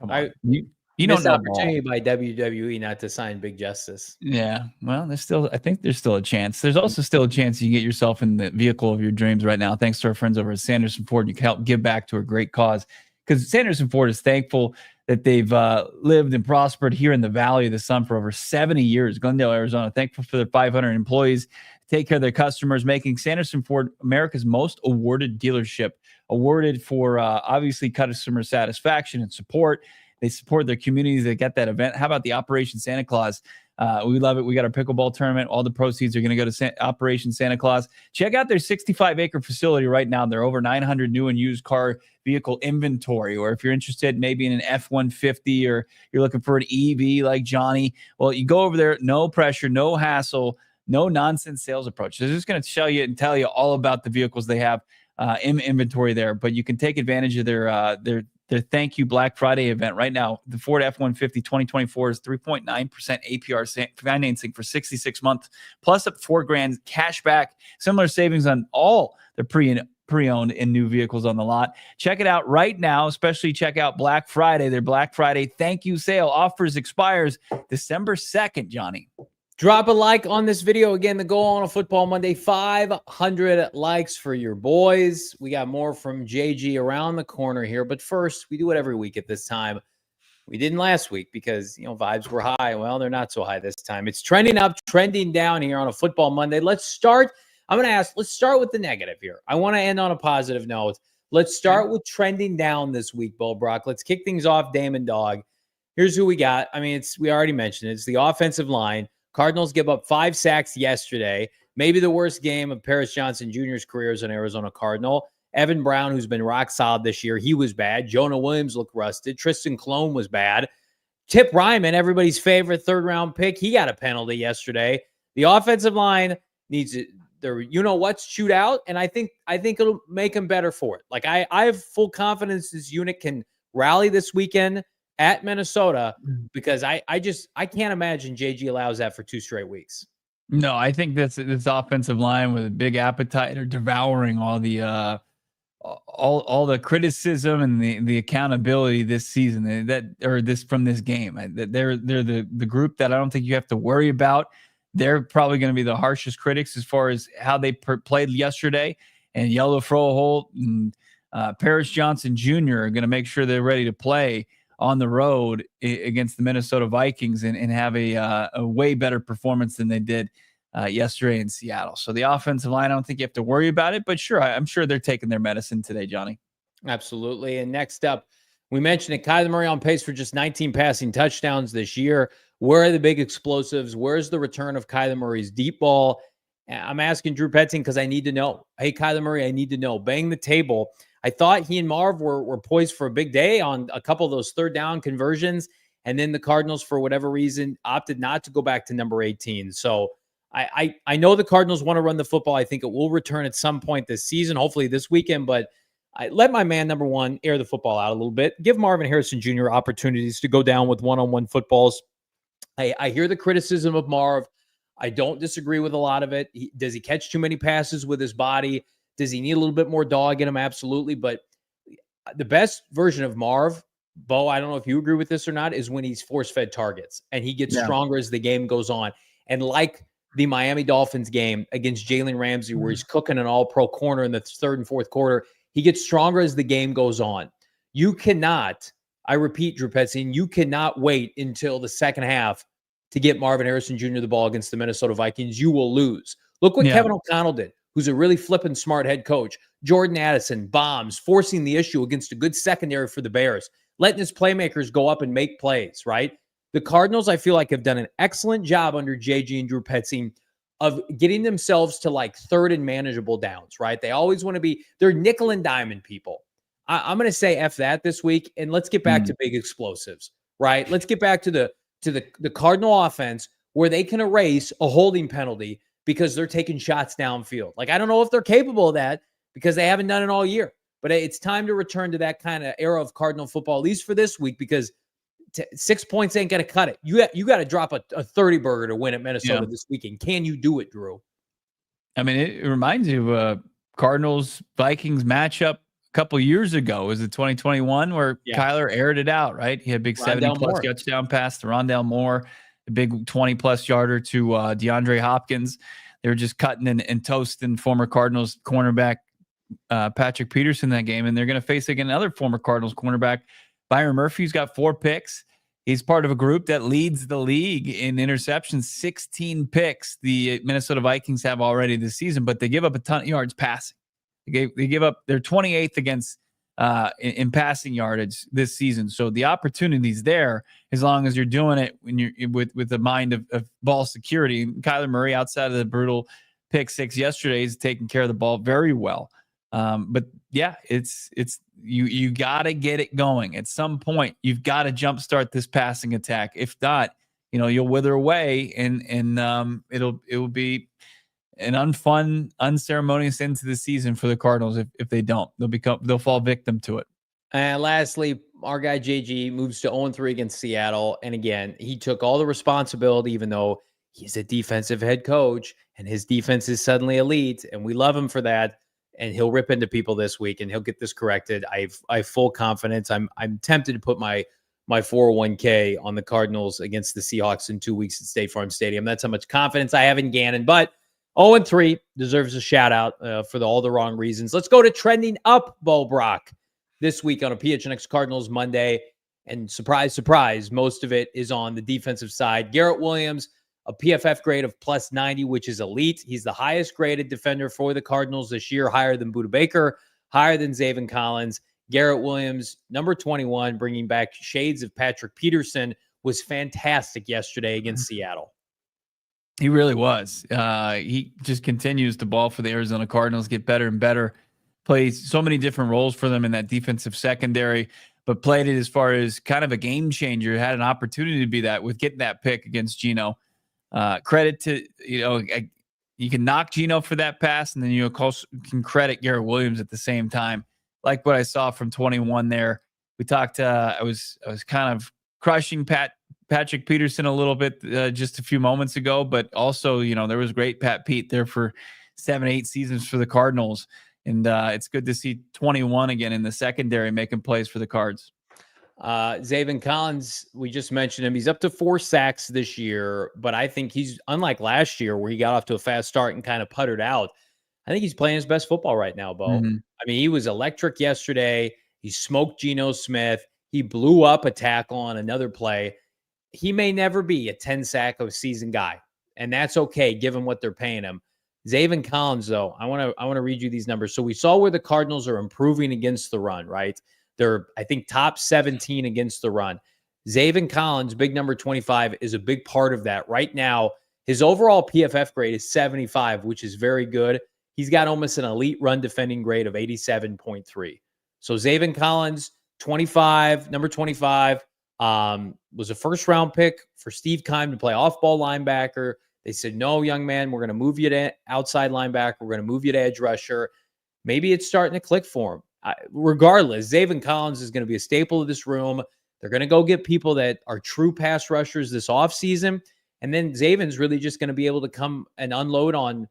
Come on. I- You don't Missed know opportunity by WWE not to sign Big Justice. Yeah, well, I think there's still a chance. There's also still a chance you get yourself in the vehicle of your dreams right now. Thanks to our friends over at Sanderson Ford. You can help give back to a great cause because Sanderson Ford is thankful that they've lived and prospered here in the Valley of the Sun for over 70 years. Glendale, Arizona, thankful for their 500 employees, take care of their customers, making Sanderson Ford America's most awarded dealership, awarded for obviously customer satisfaction and support. They support their communities. They get that event. How about the Operation Santa Claus? We love it. We got our pickleball tournament. All the proceeds are going to go to Operation Santa Claus. Check out their 65-acre facility right now. They're over 900 new and used car vehicle inventory. Or if you're interested maybe in an F-150 or you're looking for an EV like Johnny, well, you go over there. No pressure, no hassle, no nonsense sales approach. They're just going to show you and tell you all about the vehicles they have in inventory there. But you can take advantage of their Thank You Black Friday event right now. The Ford F-150 2024 is 3.9% APR financing for 66 months, plus up $4,000 cash back. Similar savings on all the pre-owned and new vehicles on the lot. Check it out right now, especially check out Black Friday. Their Black Friday thank you sale offers expires December 2nd, Johnny. Drop a like on this video. Again, the goal on a Football Monday, 500 likes for your boys. We got more from JG around the corner here. But first, we do it every week at this time. We didn't last week because, vibes were high. Well, they're not so high this time. It's trending up, trending down here on a Football Monday. Let's start with the negative here. I want to end on a positive note. Let's start with trending down this week, Bo Brock. Let's kick things off, Damon, Dawg. Here's who we got. I mean, we already mentioned it. It's the offensive line. Cardinals give up 5 sacks yesterday. Maybe the worst game of Paris Johnson Jr.'s career as an Arizona Cardinal. Evan Brown, who's been rock solid this year, he was bad. Jonah Williams looked rusted. Tristan Clone was bad. Tip Ryman, everybody's favorite third-round pick, he got a penalty yesterday. The offensive line needs their shoot out, and I think it'll make them better for it. Like I have full confidence this unit can rally this weekend at Minnesota, because I can't imagine JG allows that for 2 straight weeks. No, I think this offensive line with a big appetite are devouring all the criticism and the accountability this season from this game. They're the group that I don't think you have to worry about. They're probably going to be the harshest critics as far as how they played yesterday. And Yellow Froholt and Paris Johnson Jr. are going to make sure they're ready to play on the road against the Minnesota Vikings and have a way better performance than they did yesterday in Seattle. So the offensive line, I don't think you have to worry about it, but sure, I'm sure they're taking their medicine today, Johnny. Absolutely. And next up, we mentioned it, Kyler Murray on pace for just 19 passing touchdowns this year. Where are the big explosives? Where's the return of Kyler Murray's deep ball? I'm asking Drew Petzing because I need to know. Hey, Kyler Murray, I need to know. Bang the table. I thought he and Marv were poised for a big day on a couple of those third down conversions, and then the Cardinals, for whatever reason, opted not to go back to number 18. So I know the Cardinals want to run the football. I think it will return at some point this season, hopefully this weekend, but I let my man, number one, air the football out a little bit. Give Marvin Harrison Jr. opportunities to go down with one-on-one footballs. I hear the criticism of Marv. I don't disagree with a lot of it. Does he catch too many passes with his body? Does he need a little bit more dog in him? Absolutely. But the best version of Marv, Bo, I don't know if you agree with this or not, is when he's force-fed targets and he gets stronger as the game goes on. And like the Miami Dolphins game against Jalen Ramsey, where he's cooking an all-pro corner in the third and fourth quarter, he gets stronger as the game goes on. You cannot, I repeat, Drew Petzing, you cannot wait until the second half to get Marvin Harrison Jr. the ball against the Minnesota Vikings. You will lose. Look what Kevin O'Connell did, who's a really flippin' smart head coach. Jordan Addison, bombs, forcing the issue against a good secondary for the Bears, letting his playmakers go up and make plays, right? The Cardinals, I feel like, have done an excellent job under JG and Drew Petzing of getting themselves to like third and manageable downs, right? They always want to be, they're nickel and diamond people. I'm going to say F that this week, and let's get back to big explosives. right? Let's get back to the Cardinal offense where they can erase a holding penalty because they're taking shots downfield. Like, I don't know if they're capable of that because they haven't done it all year. But it's time to return to that kind of era of Cardinal football, at least for this week, because 6 points ain't going to cut it. You got to drop a 30 burger to win at Minnesota this weekend. Can you do it, Drew? I mean, it reminds you of Cardinals Vikings matchup a couple years ago. Was it 2021 where Kyler aired it out, right? He had a big 70-plus touchdown pass to Rondale Moore, a big 20-plus yarder to DeAndre Hopkins. They were just cutting and toasting former Cardinals cornerback Patrick Peterson that game, and they're going to face again another former Cardinals cornerback, Byron Murphy's got 4 picks. He's part of a group that leads the league in interceptions, 16 picks the Minnesota Vikings have already this season, but they give up a ton of yards passing. They give up, they're 28th against in passing yardage this season. So the opportunity's there as long as you're doing it when you're with the mind of ball security. Kyler Murray, outside of the brutal pick 6 yesterday, is taking care of the ball very well. But yeah, it's you got to get it going at some point. You've got to jumpstart this passing attack. If not, you'll wither away, and it will be an unfun, unceremonious end to the season for the Cardinals. If they don't, they'll fall victim to it. And lastly, our guy JG moves to 0-3 against Seattle, and again, he took all the responsibility, even though he's a defensive head coach and his defense is suddenly elite, and we love him for that. And he'll rip into people this week, and he'll get this corrected. I have full confidence. I'm tempted to put my 401k on the Cardinals against the Seahawks in 2 weeks at State Farm Stadium. That's how much confidence I have in Gannon. But 0-3 deserves a shout out for all the wrong reasons. Let's go to trending up, Bo Brack, this week on a PHNX Cardinals Monday. And surprise, surprise, most of it is on the defensive side. Garrett Williams, a PFF grade of +90, which is elite. He's the highest graded defender for the Cardinals this year, higher than Budda Baker, higher than Zaven Collins. Garrett Williams, number 21, bringing back shades of Patrick Peterson, was fantastic yesterday against Seattle. He really was. He just continues to ball for the Arizona Cardinals, get better and better, plays so many different roles for them in that defensive secondary, but played it as far as kind of a game changer, had an opportunity to be that with getting that pick against Geno. Credit to, you can knock Geno for that pass, and then you can credit Garrett Williams at the same time. Like what I saw from 21 there. We talked, I was kind of crushing Patrick Peterson a little bit just a few moments ago, but also, there was great Pat Pete there for 7-8 seasons for the Cardinals. And it's good to see 21 again in the secondary making plays for the Cards. Zaven Collins, we just mentioned him. He's up to 4 sacks this year, but I think he's unlike last year where he got off to a fast start and kind of puttered out. I think he's playing his best football right now, Bo. Mm-hmm. I mean, he was electric yesterday. He smoked Geno Smith. He blew up a tackle on another play. He may never be a 10-sack a season guy, and that's okay given what they're paying him. Zaven Collins, though, I want to read you these numbers. So we saw where the Cardinals are improving against the run, right? They're, I think, top 17 against the run. Zaven Collins, big number 25, is a big part of that. Right now, his overall PFF grade is 75, which is very good. He's got almost an elite run defending grade of 87.3. So Zaven Collins, 25, number 25, was a first-round pick for Steve Keim to play off-ball linebacker. They said, no, young man, we're going to move you to outside linebacker. We're going to move you to edge rusher. Maybe it's starting to click for him. Regardless, Zaven Collins is going to be a staple of this room. They're going to go get people that are true pass rushers this offseason. And then Zaven's really just going to be able to come and unload on,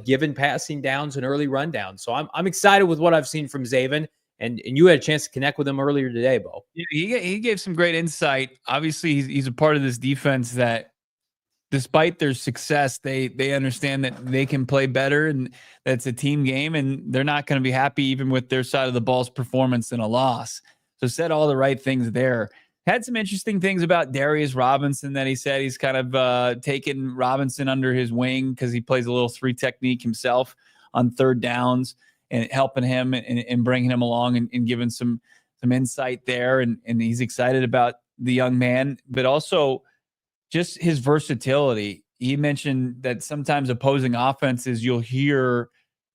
given passing downs and early rundowns. So I'm excited with what I've seen from Zaven. And you had a chance to connect with him earlier today, Bo. Yeah, he gave some great insight. Obviously, he's a part of this defense that, despite their success, they understand that they can play better, and that's a team game, and they're not going to be happy even with their side of the ball's performance in a loss. So said all the right things there. Had some interesting things about Darius Robinson that he said. He's kind of taken Robinson under his wing because he plays a little 3 technique himself on third downs, and helping him and bringing him along and giving some insight there. And he's excited about the young man, but also just his versatility. He mentioned that sometimes opposing offenses, you'll hear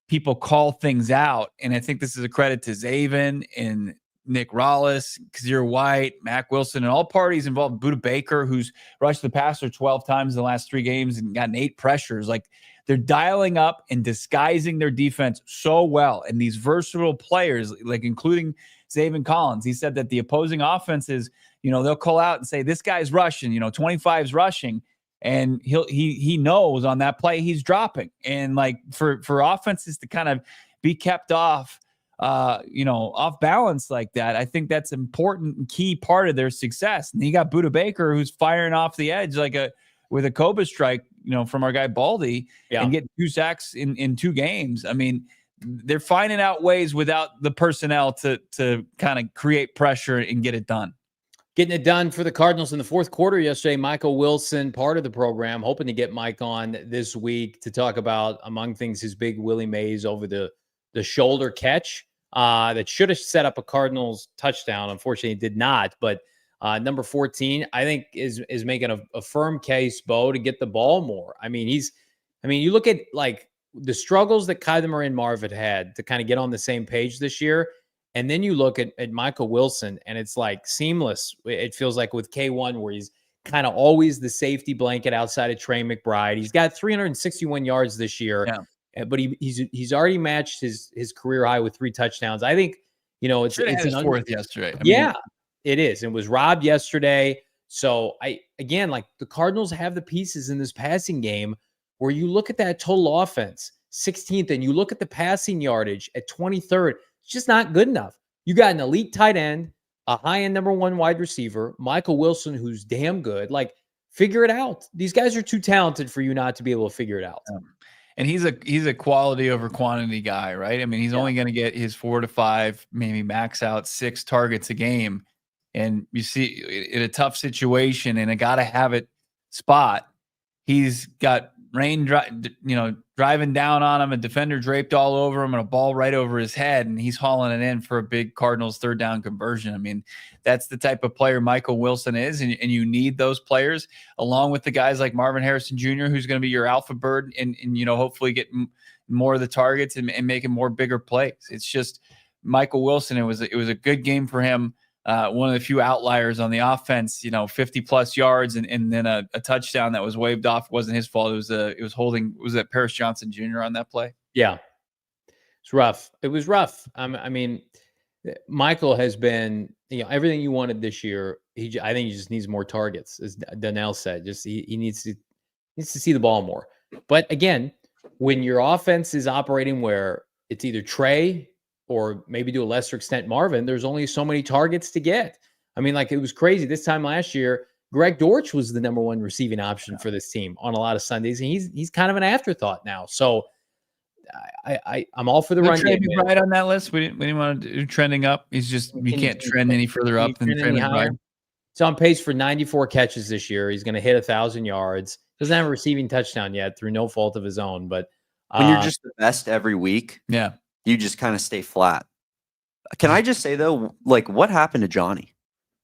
people call things out. And I think this is a credit to Zaven and Nick Rollis, Kazir White, Mac Wilson, and all parties involved. Budda Baker, who's rushed the passer 12 times in the last 3 games and gotten 8 pressures. Like, they're dialing up and disguising their defense so well. And these versatile players, like including Zaven Collins, he said that the opposing offenses, they'll call out and say, this guy's rushing, 25's rushing. And he knows on that play he's dropping. And like for offenses to kind of be kept off balance like that, I think that's important and key part of their success. And you got Budda Baker, who's firing off the edge with a Cobra strike, from our guy Baldy, and get 2 sacks in 2 games. I mean, they're finding out ways without the personnel to kind of create pressure and get it done. Getting it done for the Cardinals in the fourth quarter yesterday. Michael Wilson, part of the program, hoping to get Mike on this week to talk about, among things, his big Willie Mays over the shoulder catch that should have set up a Cardinals touchdown. Unfortunately, it did not. But number 14, I think, is making a firm case, Bo, to get the ball more. I mean, you look at like the struggles that Kyler and Marvin had to kind of get on the same page this year. And then you look at Michael Wilson, and it's like seamless. It feels like with K1, where he's kind of always the safety blanket outside of Trey McBride. He's got 361 yards this year, but he's already matched his career high with 3 touchdowns. I think, it's an fourth yesterday. It is. It was robbed yesterday. So again, like the Cardinals have the pieces in this passing game where you look at that total offense, 16th, and you look at the passing yardage at 23rd. It's just not good enough. You got an elite tight end, a high-end number 1 wide receiver, Michael Wilson, who's damn good. Like, figure it out. These guys are too talented for you not to be able to figure it out. And he's a quality over quantity guy, right? I mean, he's only going to get his 4 to 5, maybe max out 6 targets a game. And you see, in a tough situation and a gotta have it spot, he's got rain, driving down on him, a defender draped all over him, and a ball right over his head, and he's hauling it in for a big Cardinals 3rd down conversion. I mean, that's the type of player Michael Wilson is, and you need those players along with the guys like Marvin Harrison Jr., who's going to be your alpha bird, and hopefully get more of the targets and making more bigger plays. It's just Michael Wilson. It was a good game for him. One of the few outliers on the offense, 50 plus yards and then a touchdown that was waved off. It wasn't his fault. Was that Paris Johnson Jr. on that play? Yeah. It's rough. It was rough. I mean, Michael has been, everything you wanted this year. I think he just needs more targets, as Donnell said. Just he needs to see the ball more. But again, when your offense is operating where it's either Trey or maybe to a lesser extent Marvin, there's only so many targets to get. I mean, like, it was crazy. This time last year, Greg Dortch was the number 1 receiving option for this team on a lot of Sundays, and he's kind of an afterthought now. So I'm all for the run game. Right on that list. We didn't want to do trending up. He's just you can't trend any further up than trending higher. He's on pace for 94 catches this year. He's going to hit 1,000 yards. Doesn't have a receiving touchdown yet through no fault of his own. But when you're just the best every week, you just kind of stay flat. Can I just say, though, like, what happened to Johnny?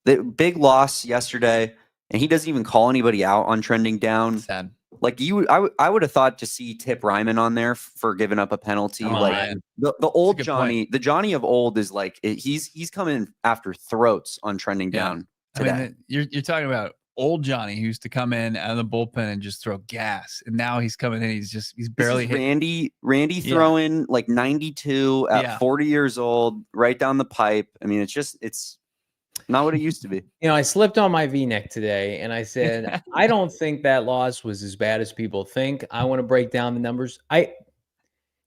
The big loss yesterday, and he doesn't even call anybody out on trending down. Sad. Like, I would have thought to see Tip Ryman on there for giving up a penalty. The old Johnny, the Johnny of old is like, he's coming after throats on trending down today. I mean, you're talking about old Johnny, who used to come in out of the bullpen and just throw gas, and now he's coming in. He's barely hit. Randy throwing like 92 at 40 years old, right down the pipe. I mean, it's not what it used to be. I slipped on my V-neck today, and I said, I don't think that loss was as bad as people think. I want to break down the numbers.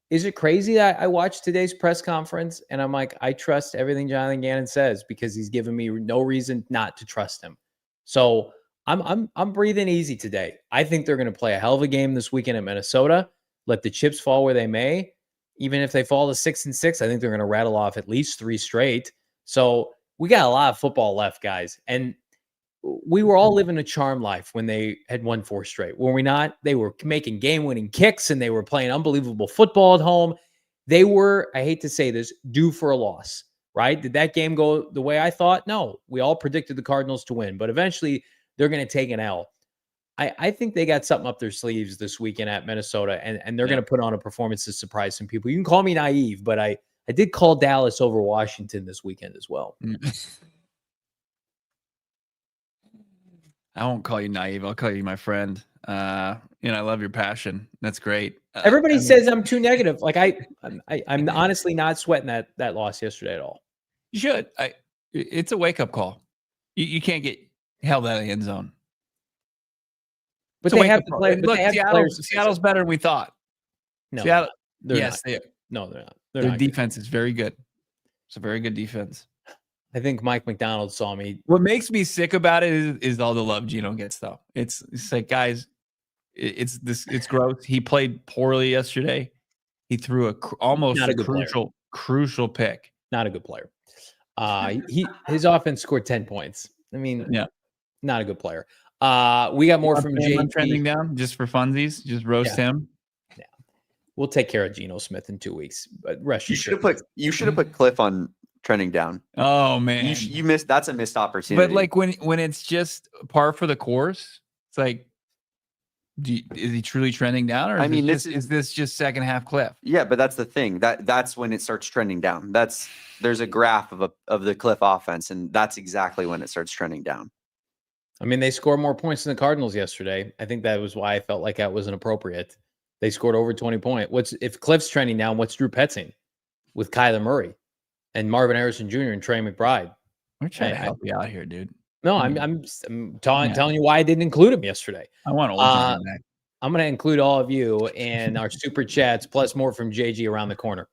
Is it crazy that I watched today's press conference and I'm like, I trust everything Jonathan Gannon says because he's given me no reason not to trust him. So I'm breathing easy today. I think they're going to play a hell of a game this weekend at Minnesota. Let the chips fall where they may. Even if they fall to 6-6, I think they're going to rattle off at least 3 straight. So we got a lot of football left, guys. And we were all living a charm life when they had won 4 straight. Were we not? They were making game-winning kicks, and they were playing unbelievable football at home. They were, I hate to say this, due for a loss, right? Did that game go the way I thought? No. We all predicted the Cardinals to win, but eventually they're going to take an L. I think they got something up their sleeves this weekend at Minnesota, and they're going to put on a performance to surprise some people. You can call me naive, but I I did call Dallas over Washington this weekend as well. I won't call you naive. I'll call you my friend. I love your passion. That's great. Everybody says I'm too negative. Like I'm honestly not sweating that loss yesterday at all. You should. It's a wake up call. You can't get held out of the end zone. But they have to play. Look, Seattle's better than we thought. No, Seattle. they're Yes, not. No, they're not. Their defense is very good. It's a very good defense. I think Mike McDonald saw me. What makes me sick about it is all the love Geno gets, though. It's like, guys, it's gross. He played poorly yesterday. He threw almost a crucial pick. Not a good player. His offense scored 10 points. I mean, yeah, not a good player. We got more from JT. Trending down just for funsies. Just roast him. Yeah, we'll take care of Geno Smith in 2 weeks. But rest you should have put Cliff on trending down. Oh man, you missed. That's a missed opportunity. But like when it's just par for the course, it's like, is he truly trending down, or is this just second half Cliff? Yeah, but that's the thing. That's when it starts trending down. There's a graph of the Cliff offense, and that's exactly when it starts trending down. I mean, they scored more points than the Cardinals yesterday. I think that was why I felt like that wasn't appropriate. They scored over 20 points. If Cliff's trending down? What's Drew Petzing with Kyler Murray and Marvin Harrison Jr. and Trey McBride? We're trying to help you out here, dude. No, I'm telling you why I didn't include him yesterday. I want old Johnny back. I'm going to include all of you and our super chats, plus more from JG around the corner.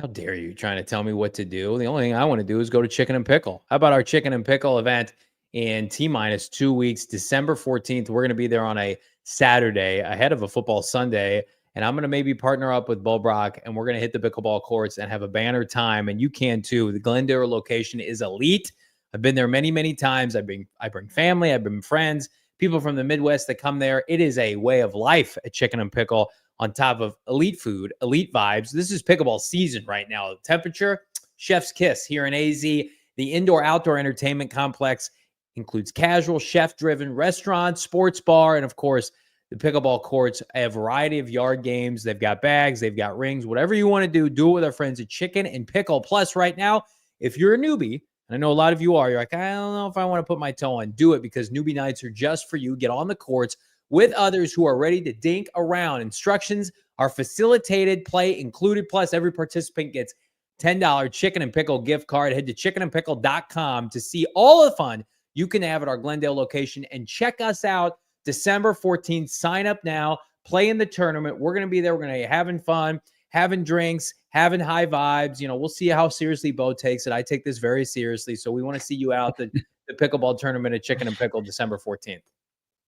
How dare you trying to tell me what to do? The only thing I want to do is go to Chicken and Pickle. How about our Chicken and Pickle event in T-minus 2 weeks, December 14th? We're going to be there on a Saturday ahead of a football Sunday. And I'm going to maybe partner up with Brack, and we're going to hit the pickleball courts and have a banner time. And you can too. The Glendale location is elite. I've been there many, many times. I bring family. I bring friends, people from the Midwest that come there. It is a way of life at Chicken and Pickle on top of elite food, elite vibes. This is pickleball season right now. The temperature, chef's kiss here in AZ. The indoor-outdoor entertainment complex includes casual, chef-driven restaurants, sports bar, and of course, the pickleball courts, a variety of yard games. They've got bags, they've got rings, whatever you want to do it with our friends at Chicken and Pickle. Plus, right now, if you're a newbie, and I know a lot of you are, you're like, I don't know if I want to put my toe on. Do it, because newbie nights are just for you. Get on the courts with others who are ready to dink around. Instructions are facilitated, play included. Plus, every participant gets $10 Chicken and Pickle gift card. Head to chickenandpickle.com to see all the fun you can have at our Glendale location, and check us out December 14th. Sign up now. Play in the tournament. We're going to be there. We're going to be having fun, having drinks, having high vibes. You know, we'll see how seriously Bo takes it. I take this very seriously. So we want to see you out the pickleball tournament at Chicken and Pickle December 14th.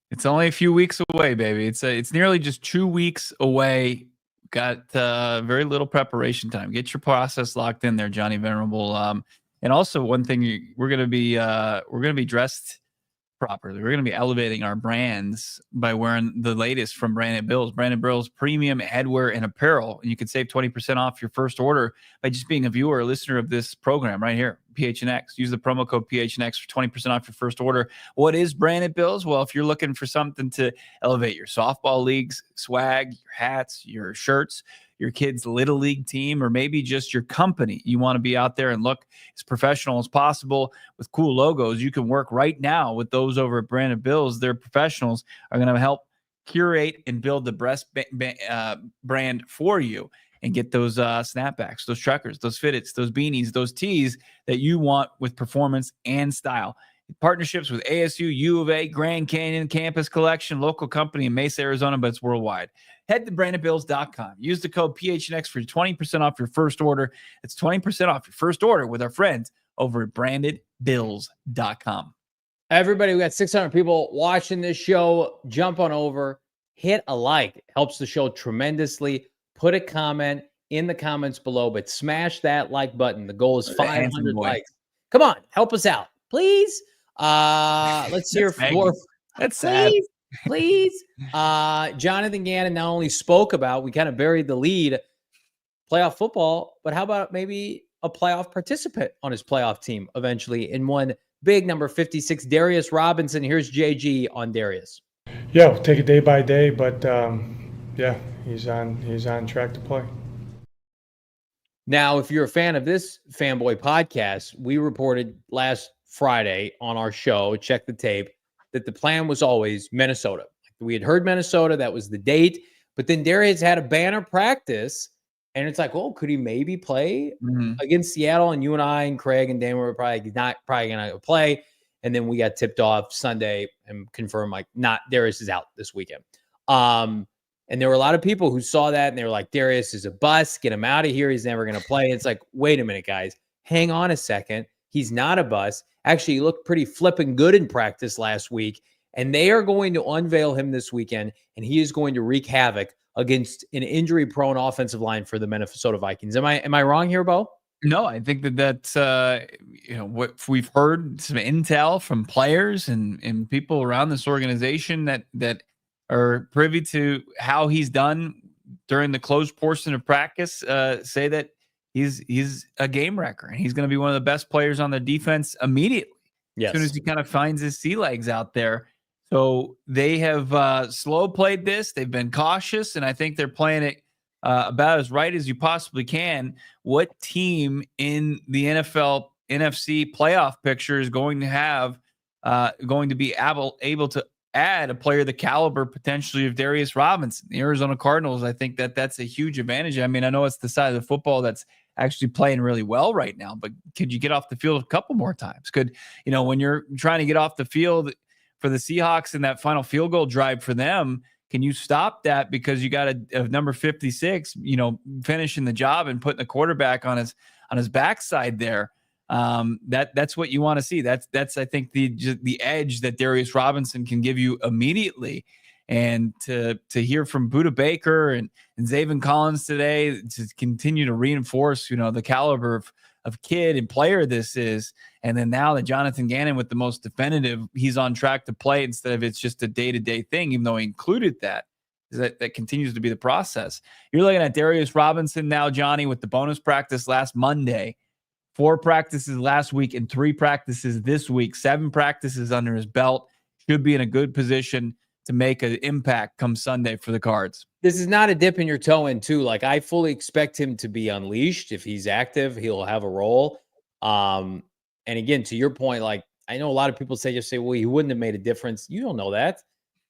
It's only a few weeks away, baby. It's nearly just 2 weeks away. Got very little preparation time. Get your process locked in there, Johnny Venerable. And also one thing, we're gonna be dressed properly. We're gonna be elevating our brands by wearing the latest from Branded Bills. Branded Bills premium headwear and apparel. And you can save 20% off your first order by just being a viewer or listener of this program right here, PHNX. Use the promo code PHNX for 20% off your first order. What is Branded Bills? Well, if you're looking for something to elevate your softball leagues, swag, your hats, your shirts, your kid's little league team, or maybe just your company, you want to be out there and look as professional as possible with cool logos, you can work right now with those over at Branded Bills. Their professionals are going to help curate and build the best brand for you, and get those snapbacks, those truckers, those fitteds, those beanies, those tees that you want with performance and style. Partnerships with ASU, U of A, Grand Canyon Campus Collection, local company in Mesa, Arizona, but it's worldwide. Head to brandedbills.com. Use the code PHNX for 20% off your first order. It's 20% off your first order with our friends over at brandedbills.com. Everybody, we got 600 people watching this show. Jump on over, hit a like. It helps the show tremendously. Put a comment in the comments below, but smash that like button. The goal is 500 likes. Come on, help us out, please. Let's hear more. That's sad. Please. Jonathan Gannon not only spoke about, we kind of buried the lead, playoff football, but how about maybe a playoff participant on his playoff team eventually in one big number 56, Darius Robinson. Here's JG on Darius. Yeah, we'll take it day by day, but yeah, he's on track to play. Now, if you're a fan of this Fanboy podcast, we reported last Friday on our show, Check the Tape, that the plan was always Minnesota. We had heard Minnesota, that was the date, but then Darius had a banner practice, and it's like, well, could he maybe play against Seattle? And you and I and Craig and Damon were probably going to play. And then we got tipped off Sunday and confirmed, like, Darius is out this weekend. And there were a lot of people who saw that and they were like, Darius is a bust. Get him out of here. He's never going to play. It's like, wait a minute, guys. Hang on a second. He's not a bust. Actually, he looked pretty flipping good in practice last week. And they are going to unveil him this weekend, and he is going to wreak havoc against an injury-prone offensive line for the Minnesota Vikings. Am I wrong here, Bo? No, I think that's what we've heard, some intel from players and people around this organization that are privy to how he's done during the closed portion of practice, say that he's a game wrecker and he's going to be one of the best players on the defense immediately. Yes. As soon as he kind of finds his sea legs out there. So they have slow played this. They've been cautious, and I think they're playing it about as right as you possibly can. What team in the NFL NFC playoff picture is going to be able to add a player the caliber potentially of Darius Robinson? The Arizona Cardinals, I think that's a huge advantage. I mean, I know it's the side of the football that's actually playing really well right now, but could you get off the field a couple more times? When you're trying to get off the field for the Seahawks in that final field goal drive for them, can you stop that because you got a number 56, finishing the job and putting the quarterback on his backside there? That's what you want to see. That's I think the edge that Darius Robinson can give you immediately. And to hear from Budda Baker and Zaven Collins today to continue to reinforce, the caliber of kid and player this is. And then now that Jonathan Gannon with the most definitive, he's on track to play instead of it's just a day-to-day thing, even though he included that continues to be the process. You're looking at Darius Robinson now, Johnny, with the bonus practice last Monday, 4 practices last week and 3 practices this week, 7 practices under his belt. Should be in a good position to make an impact come Sunday for the Cards. This is not a dip in your toe in too. Like, I fully expect him to be unleashed. If he's active, he'll have a role. And again, to your point, like, I know a lot of people say, well, he wouldn't have made a difference. You don't know that.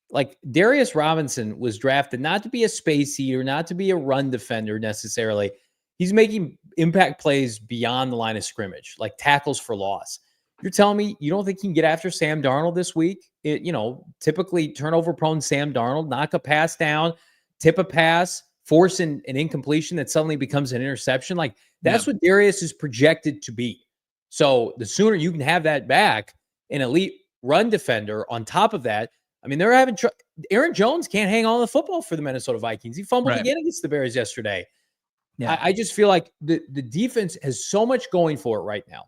Like, Darius Robinson was drafted not to be a space eater, not to be a run defender necessarily. He's making impact plays beyond the line of scrimmage, like tackles for loss. You're telling me you don't think he can get after Sam Darnold this week? Typically turnover-prone Sam Darnold, knock a pass down, tip a pass, force an incompletion that suddenly becomes an interception. Like, that's what Darius is projected to be. So the sooner you can have that back, an elite run defender on top of that. I mean, they're having Aaron Jones can't hang on the football for the Minnesota Vikings. He fumbled again against the Bears yesterday. Yeah. I just feel like the defense has so much going for it right now.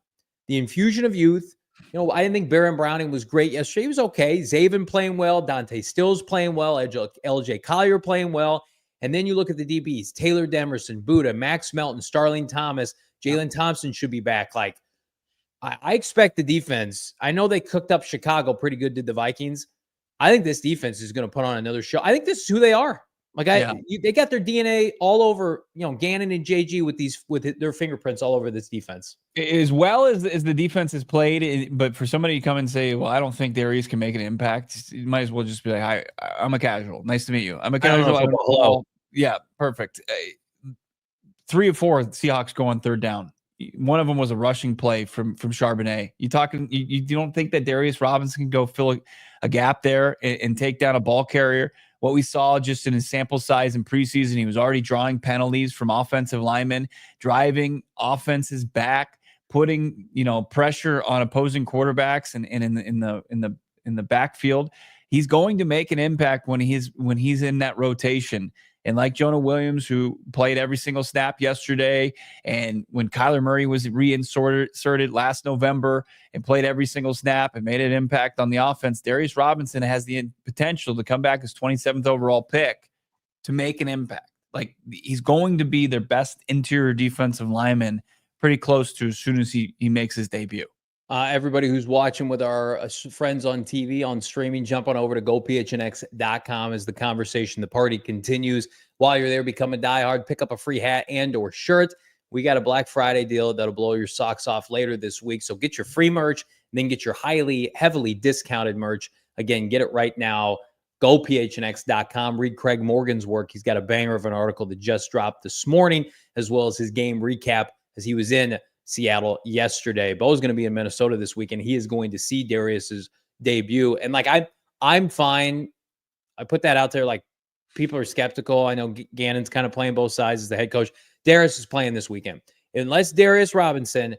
The infusion of youth. I didn't think Baron Browning was great yesterday. He was okay. Zaven playing well. Dante Stills playing well. LJ Collier playing well. And then you look at the DBs. Taylor Demerson, Budda, Max Melton, Starling Thomas, Jalen Thompson should be back. Like, I expect the defense. I know they cooked up Chicago pretty good, did the Vikings. I think this defense is going to put on another show. I think this is who they are. Like, they got their DNA all over, Gannon and JG with their fingerprints all over this defense. As well as the defense is played, but for somebody to come and say, well, I don't think Darius can make an impact, you might as well just be like, hi, I'm a casual. Nice to meet you. I'm a casual. Hello. Yeah, perfect. 3 of 4 Seahawks go on 3rd down. One of them was a rushing play from Charbonnet. You don't think that Darius Robinson can go fill a gap there and take down a ball carrier? What we saw just in his sample size in preseason, he was already drawing penalties from offensive linemen, driving offenses back, putting pressure on opposing quarterbacks and in the backfield. He's going to make an impact when he's in that rotation. And like Jonah Williams, who played every single snap yesterday, and when Kyler Murray was reinserted last November and played every single snap and made an impact on the offense, Darius Robinson has the potential to come back as 27th overall pick to make an impact. Like, he's going to be their best interior defensive lineman pretty close to as soon as he makes his debut. Everybody who's watching with our friends on TV, on streaming, jump on over to gophnx.com as the conversation, the party continues. While you're there, become a diehard, pick up a free hat and or shirt. We got a Black Friday deal that'll blow your socks off later this week. So get your free merch and then get your heavily discounted merch. Again, get it right now. GoPHNX.com. Read Craig Morgan's work. He's got a banger of an article that just dropped this morning, as well as his game recap as he was in Seattle yesterday. Bo's going to be in Minnesota this weekend. He is going to see Darius's debut. And like, I'm fine. I put that out there. Like, people are skeptical. I know Gannon's kind of playing both sides as the head coach. Darius is playing this weekend. Unless Darius Robinson,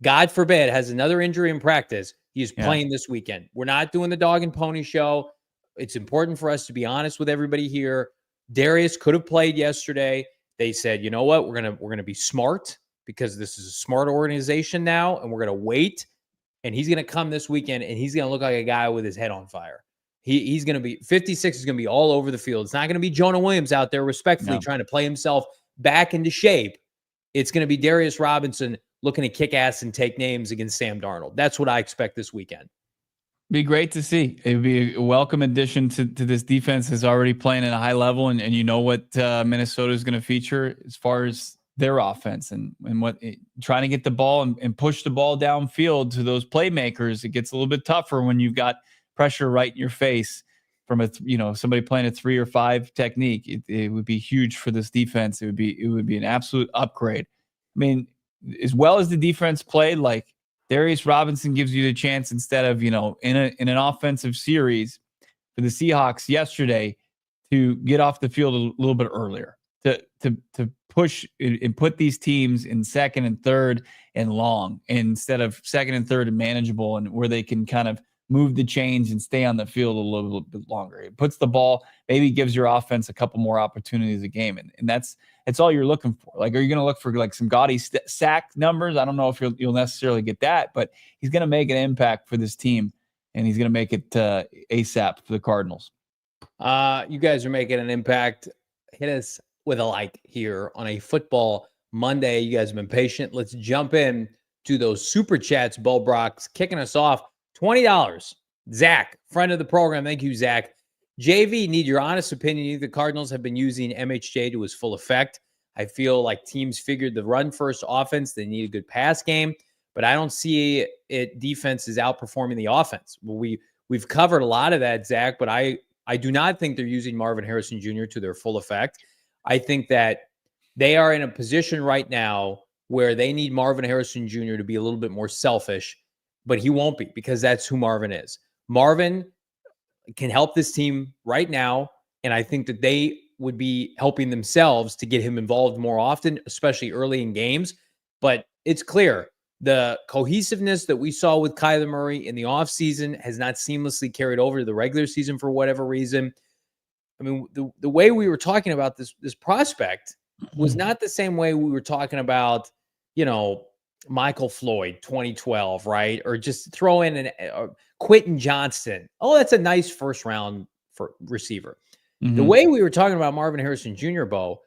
God forbid, has another injury in practice, he is playing this weekend. We're not doing the dog and pony show. It's important for us to be honest with everybody here. Darius could have played yesterday. They said, you know what? We're gonna be smart, because this is a smart organization now, and we're going to wait, and he's going to come this weekend, and he's going to look like a guy with his head on fire. He's going to be 56 is going to be all over the field. It's not going to be Jonah Williams out there respectfully trying to play himself back into shape. It's going to be Darius Robinson looking to kick ass and take names against Sam Darnold. That's what I expect this weekend. Be great to see. It would be a welcome addition to this defense that's already playing at a high level, and you know what Minnesota is going to feature as far as their offense and what trying to get the ball and push the ball downfield to those playmakers. It gets a little bit tougher when you've got pressure right in your face from somebody playing a 3 or 5 technique. It would be huge for this defense. It would be an absolute upgrade. I mean, as well as the defense played, like Darius Robinson gives you the chance, instead of, in an offensive series for the Seahawks yesterday, to get off the field a little bit earlier, to push and put these teams in second and third and long, instead of second and third and manageable, and where they can kind of move the chains and stay on the field a little bit longer. It puts the ball, maybe gives your offense a couple more opportunities a game. And that's all you're looking for. Like, are you going to look for like some gaudy sack numbers? I don't know if you'll necessarily get that, but he's going to make an impact for this team, and he's going to make it ASAP for the Cardinals. You guys are making an impact. Hit us with a like here on a Football Monday. You guys have been patient. Let's jump in to those super chats. Bo Brock's kicking us off. $20. Zach, friend of the program. Thank you, Zach. JV, need your honest opinion. The Cardinals have been using MHJ to his full effect. I feel like teams figured the run-first offense. They need a good pass game, but I don't see it. Defense is outperforming the offense. We've covered a lot of that, Zach, but I do not think they're using Marvin Harrison Jr. to their full effect. I think that they are in a position right now where they need Marvin Harrison Jr. to be a little bit more selfish, but he won't be, because that's who Marvin is. Marvin can help this team right now, and I think that they would be helping themselves to get him involved more often, especially early in games. But it's clear the cohesiveness that we saw with Kyler Murray in the offseason has not seamlessly carried over to the regular season for whatever reason. I mean, the way we were talking about this prospect was not the same way we were talking about, Michael Floyd, 2012, right? Or just throw in an Quentin Johnston. Oh, that's a nice first round for receiver. Mm-hmm. The way we were talking about Marvin Harrison Jr., Bo,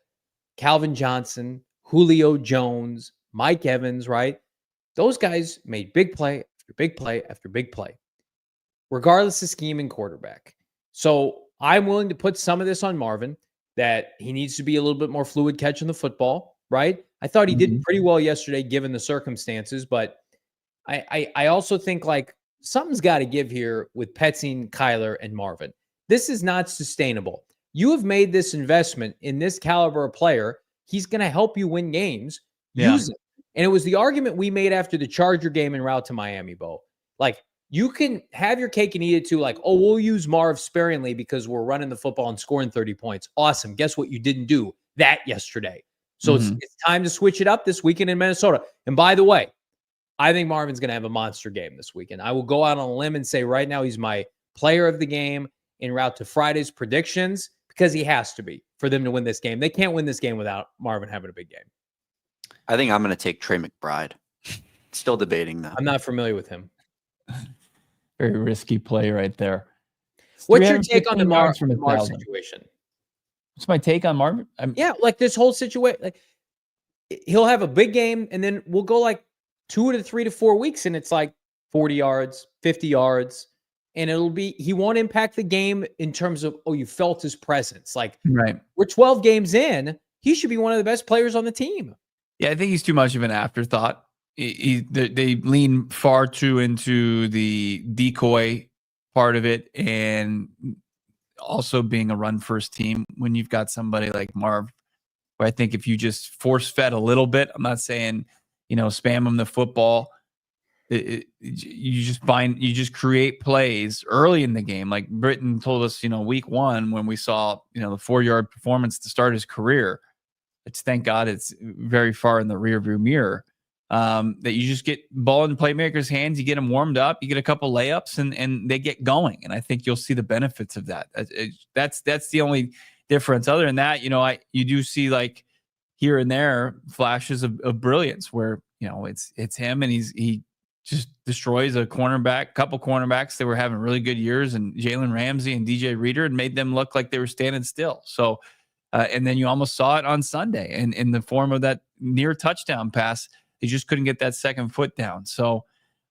Calvin Johnson, Julio Jones, Mike Evans, right? Those guys made big play after big play after big play, regardless of scheme and quarterback. So I'm willing to put some of this on Marvin, that he needs to be a little bit more fluid catching the football, right? I thought he did pretty well yesterday given the circumstances, but I also think like something's got to give here with Petzing, Kyler, and Marvin. This is not sustainable. You have made this investment in this caliber of player. He's going to help you win games. Yeah. Use it. And it was the argument we made after the Charger game en route to Miami, Bo. Like, you can have your cake and eat it too. Like, oh, we'll use Marv sparingly because we're running the football and scoring 30 points. Awesome. Guess what? You didn't do that yesterday. So it's time to switch it up this weekend in Minnesota. And by the way, I think Marvin's going to have a monster game this weekend. I will go out on a limb and say right now he's my player of the game en route to Friday's predictions, because he has to be for them to win this game. They can't win this game without Marvin having a big game. I think I'm going to take Trey McBride. Still debating that. I'm not familiar with him. Very risky play right there. What's your take on the Marv situation? What's my take on Marvin? Yeah, like this whole situation. Like, he'll have a big game, and then we'll go like 2 to 3 to 4 weeks, and it's like 40 yards, 50 yards. And he won't impact the game in terms of, you felt his presence. Like, right. We're 12 games in. He should be one of the best players on the team. Yeah, I think he's too much of an afterthought. They lean far too into the decoy part of it, and also being a run first team when you've got somebody like Marv, where I think if you just force fed a little bit, I'm not saying, spam him the football. You just create plays early in the game. Like Britton told us, week 1, when we saw, the 4-yard performance to start his career, it's thank God it's very far in the rearview mirror. That you just get ball in playmakers' hands, you get them warmed up, you get a couple layups, and they get going. And I think you'll see the benefits of that. That's the only difference. Other than that, you do see like here and there flashes of brilliance where it's him, and he just destroys a couple cornerbacks that were having really good years, and Jalen Ramsey and DJ Reader, and made them look like they were standing still. So, and then you almost saw it on Sunday in the form of that near touchdown pass. He just couldn't get that second foot down. So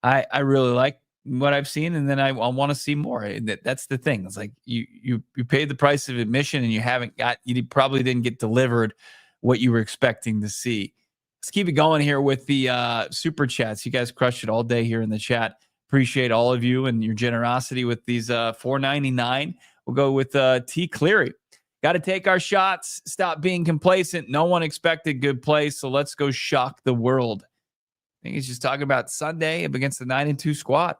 I really like what I've seen, and then I want to see more. That's the thing. It's like you paid the price of admission, and you probably didn't get delivered what you were expecting to see. Let's keep it going here with the super chats. You guys crushed it all day here in the chat. Appreciate all of you and your generosity with these $4.99. We'll go with T. Cleary. Got to take our shots. Stop being complacent. No one expected good play, so let's go shock the world. I think he's just talking about Sunday against the 9-2 squad.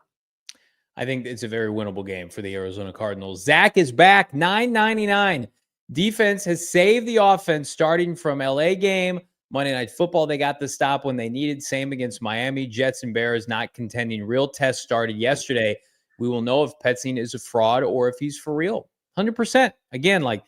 I think it's a very winnable game for the Arizona Cardinals. Zach is back, $9.99. Defense has saved the offense starting from LA game. Monday Night Football, they got the stop when they needed. Same against Miami. Jets and Bears not contending. Real test started yesterday. We will know if Petzing is a fraud or if he's for real. 100%. Again, like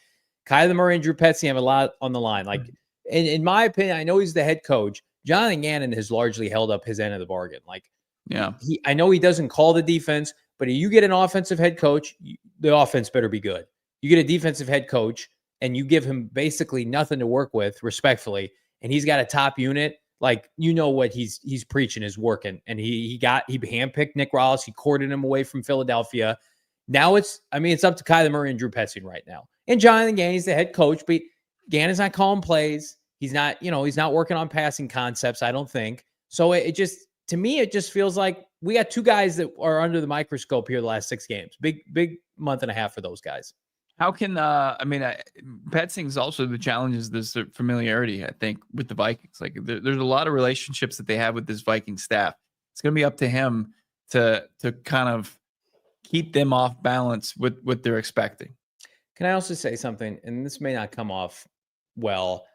Kyler Murray and Drew Petzing have a lot on the line. Like, in my opinion, I know he's the head coach. Jonathan Gannon has largely held up his end of the bargain. Like, yeah, I know he doesn't call the defense, but if you get an offensive head coach, the offense better be good. You get a defensive head coach, and you give him basically nothing to work with, respectfully, and he's got a top unit, like, what he's preaching is working. And he handpicked Nick Rallis. He courted him away from Philadelphia. Now it's up to Kyler Murray and Drew Petzing right now. And Jonathan Gannon's the head coach, but Gannon's not calling plays. He's not, he's not working on passing concepts, I don't think. So to me, it just feels like we got two guys that are under the microscope here the last 6 games. Big month and a half for those guys. How can Petzing's also the challenge is this familiarity, I think, with the Vikings. Like there's a lot of relationships that they have with this Viking staff. It's going to be up to him to kind of keep them off balance with what they're expecting. Can I also say something? And this may not come off well,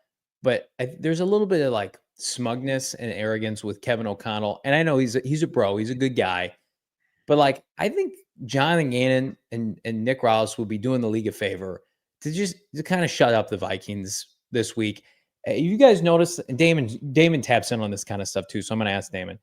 but there's a little bit of like smugness and arrogance with Kevin O'Connell. And I know he's a bro. He's a good guy. But like, I think Jonathan Gannon and Nick Rallis will be doing the league a favor to kind of shut up the Vikings this week. You guys notice, and Damon taps in on this kind of stuff too. So I'm going to ask Damon,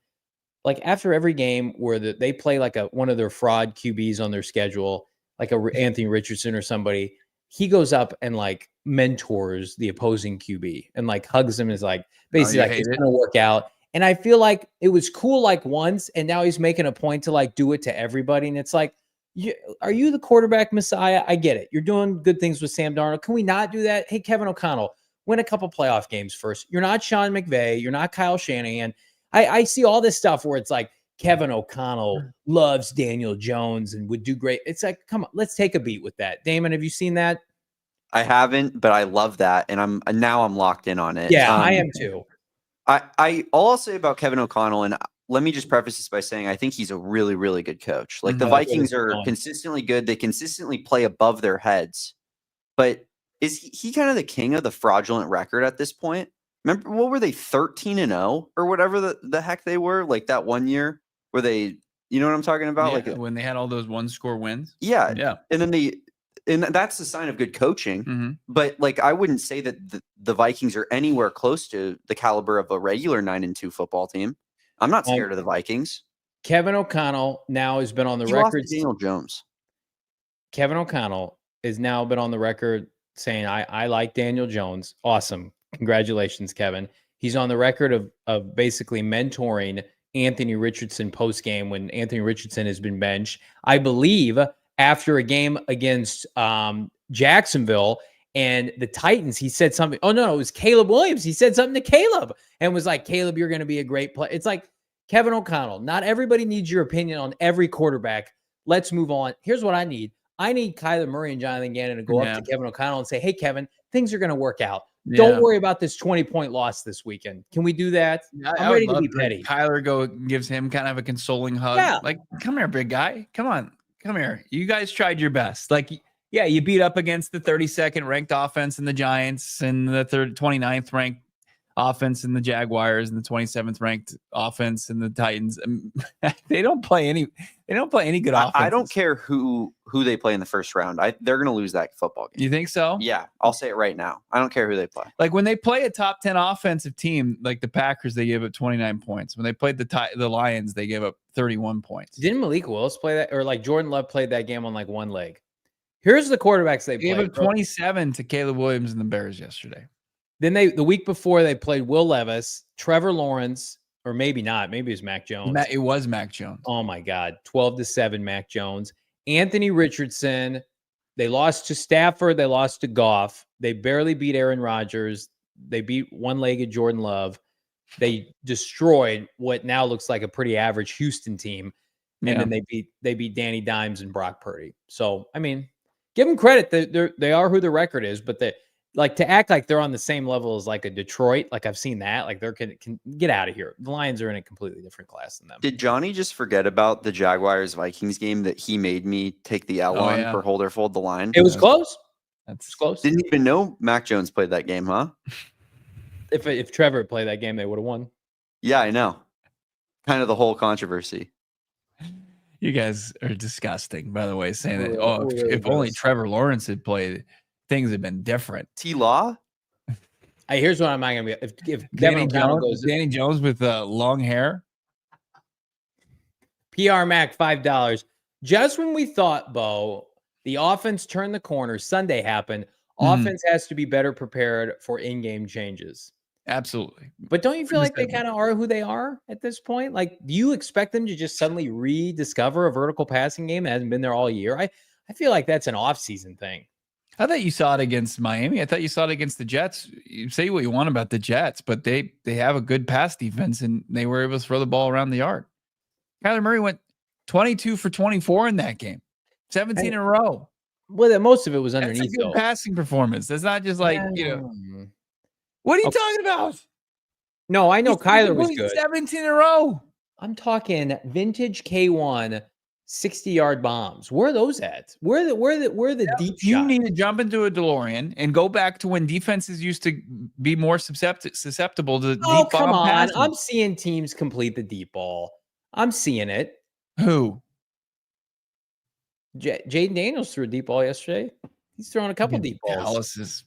like after every game where they play like one of their fraud QBs on their schedule, like Anthony Richardson or somebody, he goes up and like mentors the opposing QB and like hugs him and is like, basically like it's going to work out. And I feel like it was cool like once, and now he's making a point to like do it to everybody. And it's like, are you the quarterback messiah? I get it. You're doing good things with Sam Darnold. Can we not do that? Hey, Kevin O'Connell, win a couple playoff games first. You're not Sean McVay. You're not Kyle Shanahan. I see all this stuff where it's like Kevin O'Connell loves Daniel Jones and would do great. It's like, come on, let's take a beat with that. Damon, have you seen that? I haven't, but I love that. And I'm locked in on it. Yeah, I am too. All I'll say about Kevin O'Connell, and let me just preface this by saying I think he's a really, really good coach. Like the Vikings are consistently good. They consistently play above their heads. But is he kind of the king of the fraudulent record at this point? Remember, what were they, 13-0 or whatever the heck they were? Like that one year where they, you know what I'm talking about? Yeah, like when they had all those 1-score wins. Yeah. Yeah. And then and that's a sign of good coaching. Mm-hmm. But like, I wouldn't say that the Vikings are anywhere close to the caliber of a regular 9-2 football team. I'm not scared of the Vikings. Kevin O'Connell now has been on the He record. lost to Daniel Jones. Kevin O'Connell has now been on the record saying, I like Daniel Jones. Awesome. Congratulations, Kevin. He's on the record of basically mentoring Anthony Richardson post game when Anthony Richardson has been benched. I believe after a game against Jacksonville and the Titans, he said something. Oh no, it was Caleb Williams. He said something to Caleb and was like, "Caleb, you're going to be a great player." It's like Kevin O'Connell. Not everybody needs your opinion on every quarterback. Let's move on. Here's what I need. I need Kyler Murray and Jonathan Gannon to go up to Kevin O'Connell and say, "Hey, Kevin, things are going to work out. Don't worry about this 20-point loss this weekend. Can we do that?" I'm ready to be petty. Kyler gives him kind of a consoling hug. Yeah. Like, come here, big guy. Come on. Come here. You guys tried your best. Like, yeah, you beat up against the 32nd ranked offense in the Giants and the 29th ranked offense in the Jaguars and the 27th ranked offense in the Titans. They don't play any good offense. I don't care who they play in the first round. They're going to lose that football game. You think so? Yeah, I'll say it right now. I don't care who they play. Like when they play a top 10 offensive team, like the Packers, they give up 29 points. When they played the Lions, they gave up 31 points. Didn't Malik Willis play that? Or like Jordan Love played that game on like one leg? Here's the quarterbacks they gave played. up 27 to Caleb Williams and the Bears yesterday. Then the week before they played Will Levis, Trevor Lawrence, or maybe not. Maybe it was Mac Jones. It was Mac Jones. Oh my God. 12-7 Mac Jones. Anthony Richardson. They lost to Stafford. They lost to Goff. They barely beat Aaron Rodgers. They beat one-legged Jordan Love. They destroyed what now looks like a pretty average Houston team. And then they beat Danny Dimes and Brock Purdy. So, I mean, give them credit. They are who the record is, but like to act like they're on the same level as like a Detroit, like I've seen that, like they're can get out of here. The Lions are in a completely different class than them. Did Johnny just forget about the Jaguars Vikings game that he made me take the L on for hold or fold the line? It was close. That's close. Didn't even know Mac Jones played that game, huh? If Trevor had played that game, they would have won. Yeah, I know. Kind of the whole controversy. You guys are disgusting, by the way, saying that, if really only Trevor Lawrence had played, things had been different. T-Law? Here's what I'm not going to be. If Danny Jones with long hair. PR Mac, $5. Just when we thought, Bo, the offense turned the corner, Sunday happened, offense has to be better prepared for in-game changes. Absolutely. But don't you feel like they kind of are who they are at this point? Like, do you expect them to just suddenly rediscover a vertical passing game that hasn't been there all year? I feel like that's an off-season thing. I thought you saw it against Miami. I thought you saw it against the Jets. You say what you want about the Jets, but they have a good pass defense, and they were able to throw the ball around the yard. Kyler Murray went 22 for 24 in that game, 17 in a row. Well, most of it was underneath. That's a good passing performance. That's not just like, what are you talking about? No, I know Kyler was good. 17 in a row. I'm talking vintage K1 60-yard bombs. Where are those at? Where are the deep You shots? need to jump into a DeLorean and go back to when defenses used to be more susceptible to deep bomb passing. I'm seeing teams complete the deep ball. I'm seeing it. Who? Jaden Daniels threw a deep ball yesterday. He's throwing a couple deep balls. Dallas's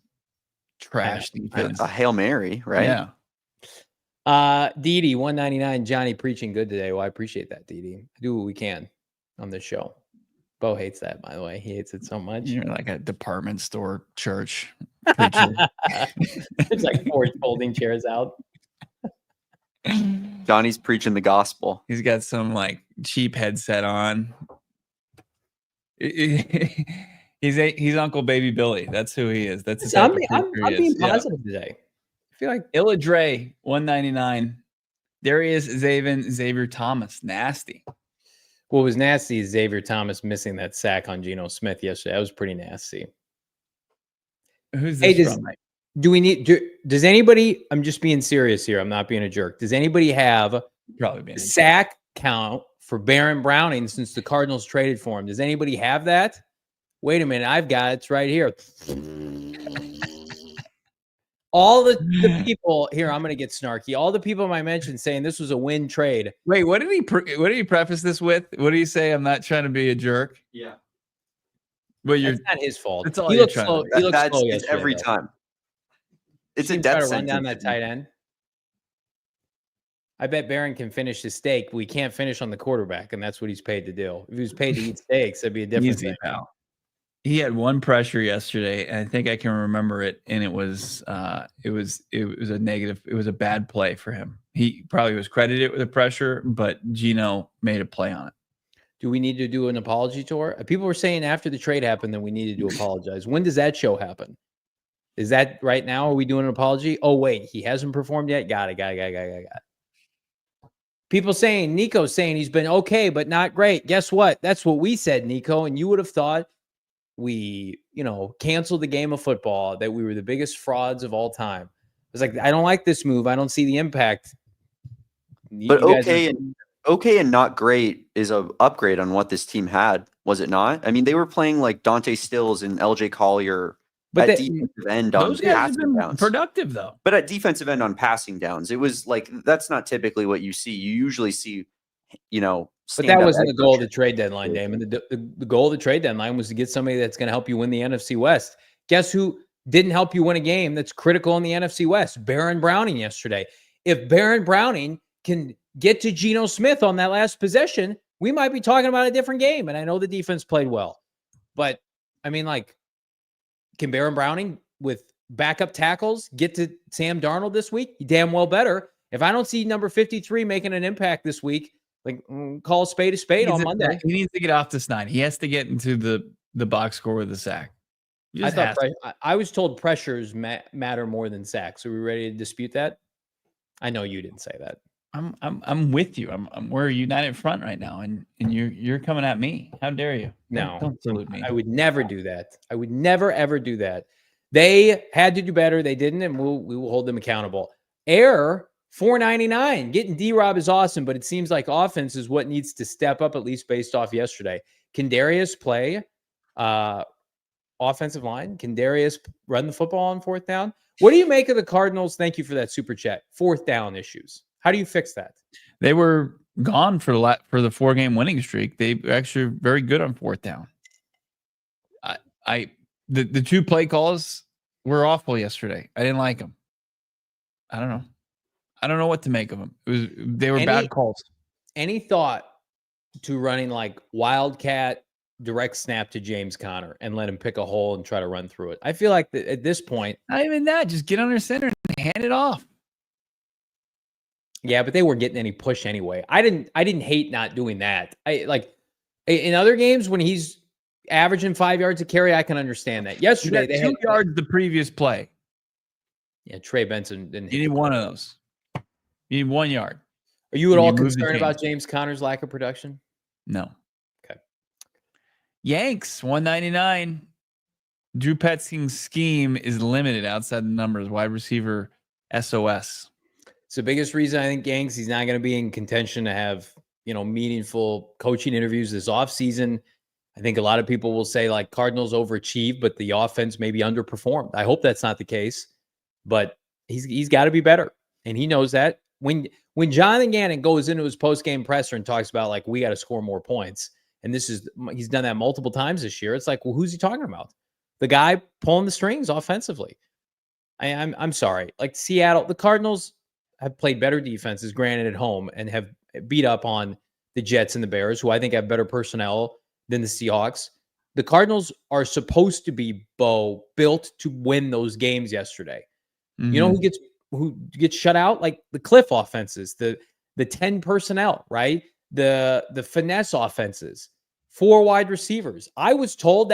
trash defense. A Hail Mary, right? Yeah. Didi, 199. Johnny preaching good today. Well, I appreciate that, Didi. Do what we can on this show. Bo hates that, by the way. He hates it so much. You're like a department store church. There's like 4 folding chairs out. Johnny's preaching the gospel. He's got some like cheap headset on. He's Uncle Baby Billy. That's who he is. That's I'm being positive today. I feel like Illa Dre, 199. Darius Xavier Thomas, nasty. What was nasty is Xavier Thomas missing that sack on Geno Smith yesterday. That was pretty nasty. Who's this from? Does anybody, I'm just being serious here, I'm not being a jerk. Does anybody have probably sack count for Baron Browning since the Cardinals traded for him? Does anybody have that? Wait a minute, I've got it. It's right here. All the people here, I'm going to get snarky. All the people I mentioned saying this was a win trade. Wait, what did he preface this with? What do you say? I'm not trying to be a jerk. Yeah. But it's not his fault. That's all he looks slow. He looks slow it's every time. It's a death death run sentence. down that tight end. I bet Barron can finish his steak, but we can't finish on the quarterback, and that's what he's paid to do. If he was paid to eat steaks, that'd be a different thing. Pal. He had one pressure yesterday, and I think I can remember it. And it was a negative. It was a bad play for him. He probably was credited with the pressure, but Gino made a play on it. Do we need to do an apology tour? People were saying after the trade happened that we needed to apologize. When does that show happen? Is that right now? Are we doing an apology? Oh, wait, he hasn't performed yet? Got it. People saying, Nico's saying he's been okay, but not great. Guess what? That's what we said, Nico. And you would have thought we, canceled the game of football, that we were the biggest frauds of all time. It's like, I don't like this move. I don't see the impact. But okay and not great is an upgrade on what this team had, was it not? I mean, they were playing like Dante Stills and LJ Collier at defensive end on passing downs. Productive though. But at defensive end on passing downs, it was like that's not typically what you see. You usually see, but that wasn't the goal of the trade deadline, Damon. The goal of the trade deadline was to get somebody that's going to help you win the NFC West. Guess who didn't help you win a game that's critical in the NFC West? Baron Browning yesterday. If Baron Browning can get to Geno Smith on that last possession, we might be talking about a different game. And I know the defense played well, but I mean, can Baron Browning with backup tackles get to Sam Darnold this week? You damn well better. If I don't see number 53 making an impact this week, call a spade on Monday. He needs to get off this 9. He has to get into the box score with a sack. I was told pressures matter more than sacks. Are we ready to dispute that? I know you didn't say that. I'm with you. We're united front right now, and you're coming at me. How dare you? No, don't salute me. I would never do that. I would never ever do that. They had to do better. They didn't, and we will hold them accountable. Error $4.99. Getting D-Rob is awesome, but it seems like offense is what needs to step up, at least based off yesterday. Can Darius play offensive line? Can Darius run the football on fourth down? What do you make of the Cardinals? Thank you for that super chat. Fourth down issues. How do you fix that? They were gone for the 4-game winning streak. They actually are very good on fourth down. The 2 play calls were awful yesterday. I didn't like them. I don't know what to make of them. They were bad calls. Any thought to running wildcat direct snap to James Conner and let him pick a hole and try to run through it? I feel like at this point, not even that. Just get under center and hand it off. Yeah, but they weren't getting any push anyway. I didn't hate not doing that. In other games when he's averaging 5 yards a carry, I can understand that. Yesterday they had 2 yards the previous play. Yeah, Trey Benson didn't. You need one of those. You need 1 yard. Are you at all concerned about James Conner's lack of production? No. Okay. Yanks 199. Drew Petzing's scheme is limited outside the numbers. Wide receiver SOS. It's the biggest reason I think Yanks he's not going to be in contention to have meaningful coaching interviews this offseason. I think a lot of people will say Cardinals overachieved, but the offense maybe underperformed. I hope that's not the case, but he's got to be better, and he knows that. When Jonathan Gannon goes into his post-game presser and talks about we got to score more points, and he's done that multiple times this year. It's well, who's he talking about? The guy pulling the strings offensively. I'm sorry. Seattle, the Cardinals have played better defenses, granted at home, and have beat up on the Jets and the Bears, who I think have better personnel than the Seahawks. The Cardinals are supposed to be built to win those games yesterday. Mm-hmm. You know who gets shut out? The Cliff offenses, the 10 personnel, right? The finesse offenses, 4 wide receivers. I was told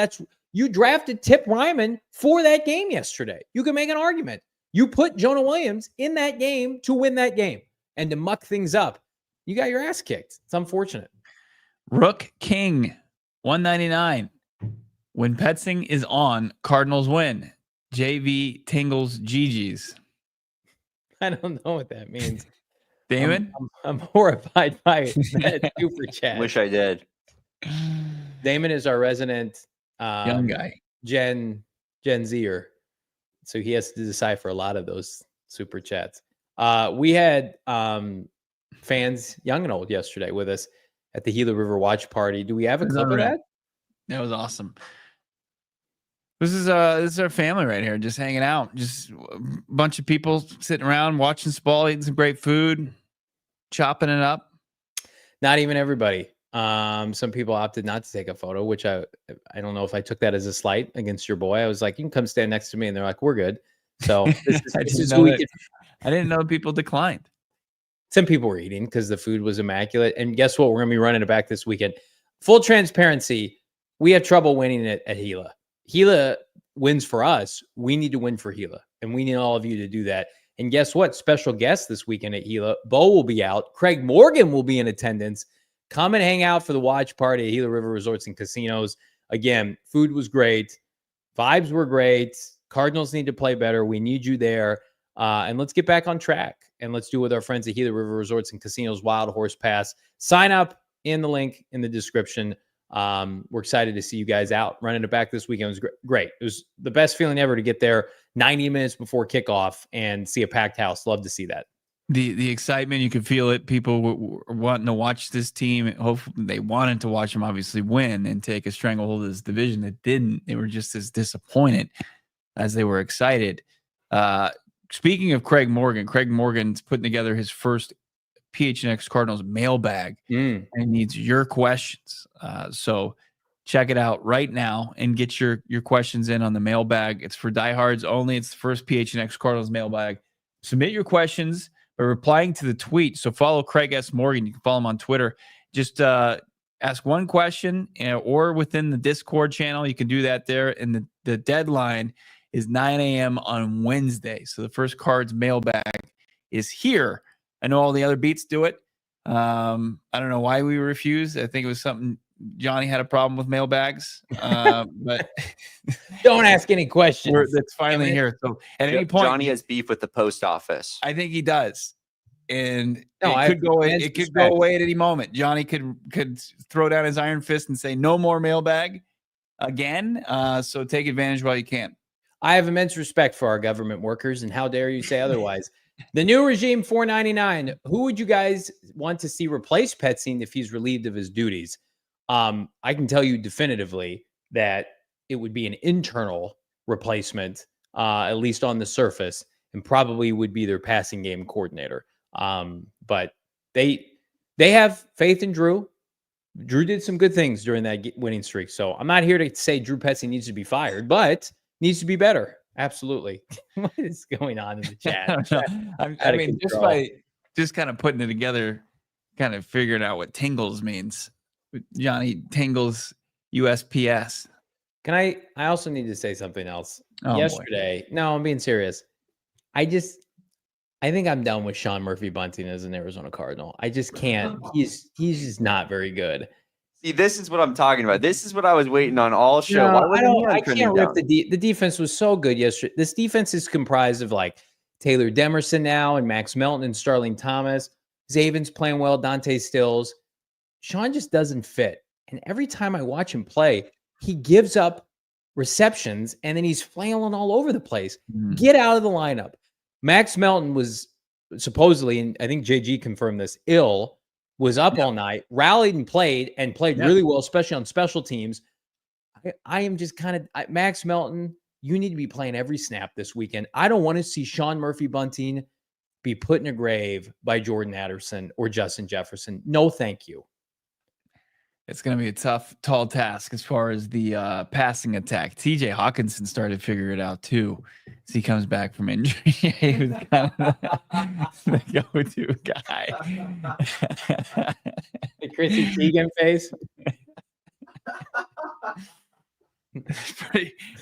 you drafted Tip Ryman for that game yesterday. You can make an argument. You put Jonah Williams in that game to win that game and to muck things up. You got your ass kicked. It's unfortunate. Rook King 199. When Petzing is on, Cardinals win. JV Tingles GG's. I don't know what that means. Damon? I'm horrified by that super chat. Wish I did. Damon is our resident young guy. Gen Zer. So he has to decipher a lot of those super chats. We had fans, young and old, yesterday with us at the Gila River watch party. Do we have a clip of that? That was awesome. This is our family right here, just hanging out. Just a bunch of people sitting around watching ball, eating some great food, chopping it up. Not even everybody. Some people opted not to take a photo, which I don't know if I took that as a slight against your boy. I was like, you can come stand next to me, and they're like, we're good. So this is who we can. I didn't know people declined. Some people were eating because the food was immaculate. And guess what? We're going to be running it back this weekend. Full transparency, we have trouble winning it at Gila. Gila wins for us. We need to win for Gila, and we need all of you to do that. And guess what? Special guest this weekend at Gila. Bo will be out. Craig Morgan will be in attendance. Come and hang out for the watch party at Gila River Resorts and Casinos. Again, food was great. Vibes were great. Cardinals need to play better. We need you there. And let's get back on track. And let's do it with our friends at Gila River Resorts and Casinos Wild Horse Pass. Sign up in the link in the description. We're excited to see you guys out. Running it back this weekend was great. It was the best feeling ever to get there 90 minutes before kickoff and see a packed house. Love to see that. The excitement, you could feel it. People were wanting to watch this team. Hopefully, they wanted to watch them obviously win and take a stranglehold of this division. That didn't. They were just as disappointed as they were excited. Speaking of Craig Morgan's putting together his first PHNX Cardinals mailbag and needs your questions. So check it out right now and get your questions in on the mailbag. It's for diehards only. It's the first PHNX Cardinals mailbag. Submit your questions by replying to the tweet. So follow Craig S. Morgan. You can follow him on Twitter. Just ask one question or within the Discord channel. You can do that there. And the deadline is 9 a.m. on Wednesday. So the first Cards mailbag is here. I know all the other beats do it. I don't know why we refused. I think it was something Johnny had a problem with mailbags. But don't ask any questions. That's finally here. So at any point, Johnny has beef with the post office. I think he does. And it could go away at any moment. Johnny could throw down his iron fist and say no more mailbag again. So take advantage while you can. I have immense respect for our government workers, and how dare you say otherwise? The new regime, $4.99. Who would you guys want to see replace Petzing if he's relieved of his duties? I can tell you definitively that it would be an internal replacement, at least on the surface, and probably would be their passing game coordinator. But they have faith in Drew. Drew did some good things during that winning streak. So I'm not here to say Drew Petzing needs to be fired, but needs to be better. Absolutely. What is going on in the chat? I mean, just by kind of putting it together, kind of figuring out what Tingles means. Johnny Tingles USPS. I also need to say something else. Yesterday, boy. No, I'm being serious. I think I'm done with Sean Murphy-Bunting as an Arizona Cardinal. I just can't. He's just not very good. See, this is what I'm talking about. This is what I was waiting on all show. No, I can't rip the defense was so good yesterday. This defense is comprised of like Taylor Demerson now and Max Melton and Starling Thomas. Zaven's playing well. Dante Stills. Sean just doesn't fit. And every time I watch him play, he gives up receptions and then he's flailing all over the place. Get out of the lineup. Max Melton was supposedly, and I think JG confirmed this, was up all night, rallied and played really well, especially on special teams. I am just kind of Max Melton. You need to be playing every snap this weekend. I don't want to see Sean Murphy-Bunting be put in a grave by Jordan Addison or Justin Jefferson. No, thank you. It's going to be a tough, tall task as far as the passing attack. TJ Hawkinson started to figure it out too as he comes back from injury. He was kind of the go-to guy. The Chrissy Teigen face.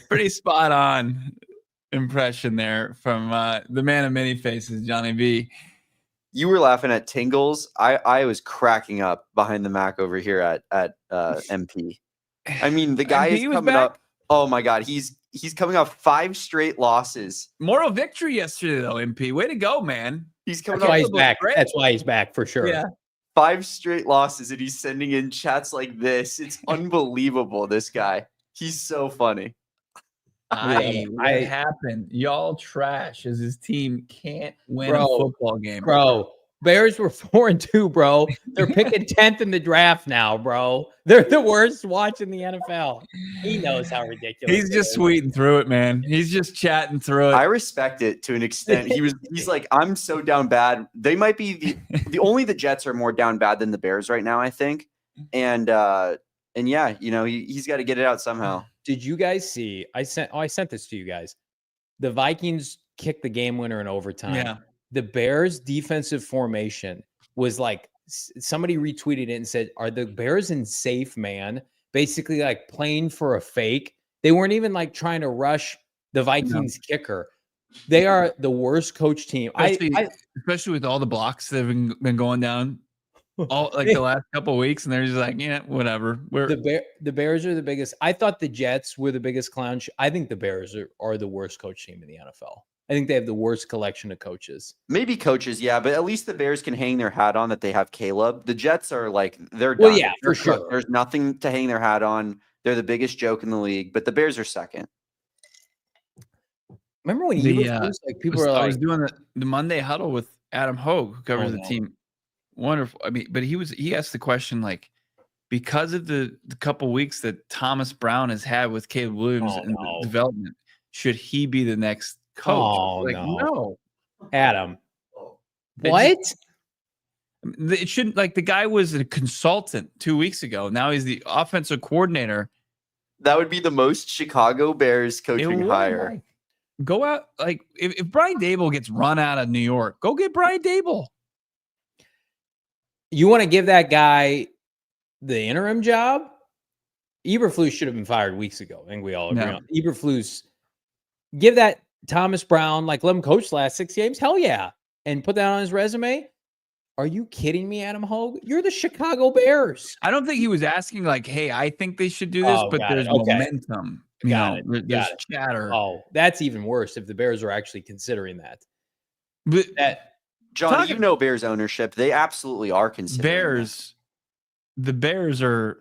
pretty spot on impression there from the man of many faces, Johnny B. You were laughing at Tingles. I was cracking up behind the Mac over here at MP. I mean, the guy is coming up. Oh my God, he's coming off 5 straight losses. Moral victory yesterday though, MP. Way to go, man. He's coming That's why he's back. That's why he's back for sure. Yeah. 5 straight losses, and he's sending in chats like this. It's unbelievable. This guy. He's so funny. What happened? Y'all trash as his team can't win a football game. Bro, Bears were 4-2, bro. They're picking 10th in the draft now, bro. They're the worst watch in the NFL. He knows how ridiculous. He's just tweeting through it, man. He's just chatting through it. I respect it to an extent. He's like, I'm so down bad. They might be the only the Jets are more down bad than the Bears right now, I think. And yeah, he's got to get it out somehow. Did you guys see? I sent this to you guys. The Vikings kicked the game winner in overtime. Yeah. The Bears defensive formation was like, somebody retweeted it and said, "Are the Bears in safe man?" Basically like playing for a fake. They weren't even like trying to rush the Vikings kicker. They are the worst coach team. Especially with all the blocks that have been going down all like the last couple of weeks, and they're just like, yeah, whatever. The Bears are the biggest. I thought the Jets were the biggest clown. I think the Bears are the worst coach team in the NFL. I think they have the worst collection of coaches. Maybe coaches, yeah, but at least the Bears can hang their hat on that they have Caleb. The Jets are like, they're done. Well, yeah, for sure. There's nothing to hang their hat on. They're the biggest joke in the league, but the Bears are second. Remember when I was doing the Monday huddle with Adam Hogue, who covers the team. Wonderful. I mean, but he asked the question, like, because of the couple weeks that Thomas Brown has had with Caleb Williams in the development, should he be the next coach? Oh, no. Adam. What? It shouldn't. Like, the guy was a consultant 2 weeks ago. Now he's the offensive coordinator. That would be the most Chicago Bears coaching hire. Go out, like, if Brian Dable gets run out of New York, go get Brian Dable. You want to give that guy the interim job? Eberflus should have been fired weeks ago. I think we all agree on Eberflus. Give that Thomas Brown, like, let him coach the last 6 games. Hell yeah. And put that on his resume. Are you kidding me, Adam Hogue? You're the Chicago Bears. I don't think he was asking, like, hey, I think they should do this, but there's momentum. There's chatter. Oh, that's even worse if the Bears are actually considering that. But John, Bears ownership, they absolutely are considering the Bears are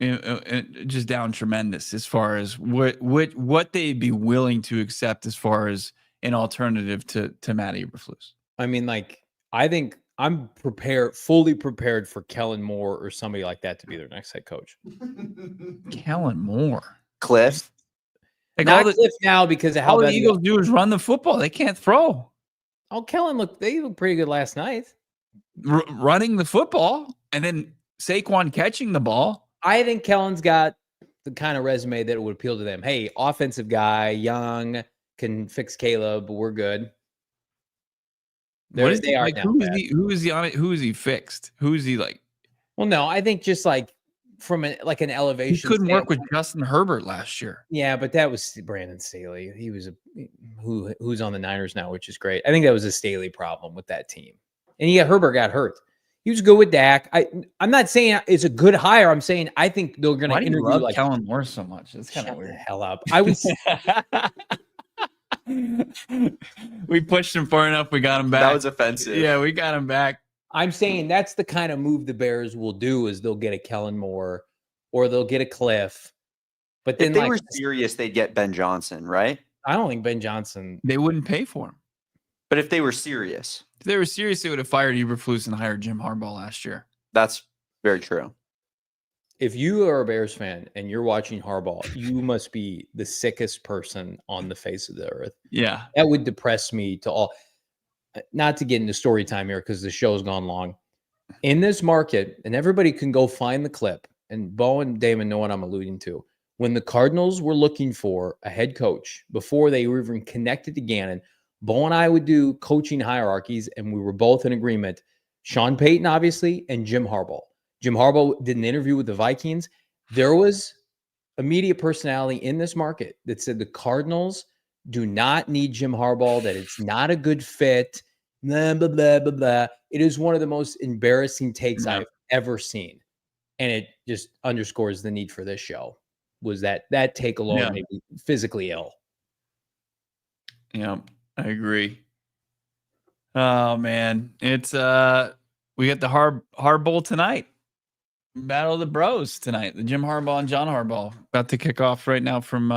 just down tremendous as far as what they'd be willing to accept as far as an alternative to Matt Eberflus. I mean, like, I think I'm fully prepared for Kellen Moore or somebody like that to be their next head coach. Kellen Moore. Cliff. Like, not Cliff now because of how the Eagles do is run the football. They can't throw. Oh, Kellen, they looked pretty good last night. Running the football and then Saquon catching the ball. I think Kellen's got the kind of resume that would appeal to them. Hey, offensive guy, young, can fix Caleb. We're good. Who is he on it? Who is he fixed? Who is he like? Well, no, I think just like from an elevation. He couldn't work with Justin Herbert last year. Yeah, but that was Brandon Staley. He was who's on the Niners now, which is great. I think that was a Staley problem with that team. And Herbert got hurt. He was good with Dak. I'm not saying it's a good hire. I'm saying I think they're going to interview. Why do you love Kellen Moore so much? It's kind of weird. Shut the hell up. I was. We pushed him far enough. We got him back. That was offensive. Yeah, we got him back. I'm saying that's the kind of move the Bears will do is they'll get a Kellen Moore or they'll get a Cliff. But then if they were serious, they'd get Ben Johnson, right? I don't think Ben Johnson. They wouldn't pay for him. But if they were serious. If they were serious, they would have fired Eberflus and hired Jim Harbaugh last year. That's very true. If you are a Bears fan and you're watching Harbaugh, you must be the sickest person on the face of the earth. Yeah. That would depress me to all. Not to get into story time here because the show's gone long. In this market, and everybody can go find the clip, and Bo and Damon know what I'm alluding to. When the Cardinals were looking for a head coach, before they were even connected to Gannon, Bo and I would do coaching hierarchies, and we were both in agreement. Sean Payton, obviously, and Jim Harbaugh. Jim Harbaugh did an interview with the Vikings. There was a media personality in this market that said the Cardinals do not need Jim Harbaugh, that it's not a good fit, blah, blah, blah, blah, blah. It is one of the most embarrassing takes I've ever seen. And it just underscores the need for this show. Was that take alone made me physically ill. Yeah, I agree. Oh, man. It's we got the Hard Bowl tonight. Battle of the Bros tonight. The Jim Harbaugh and John Harbaugh about to kick off right now from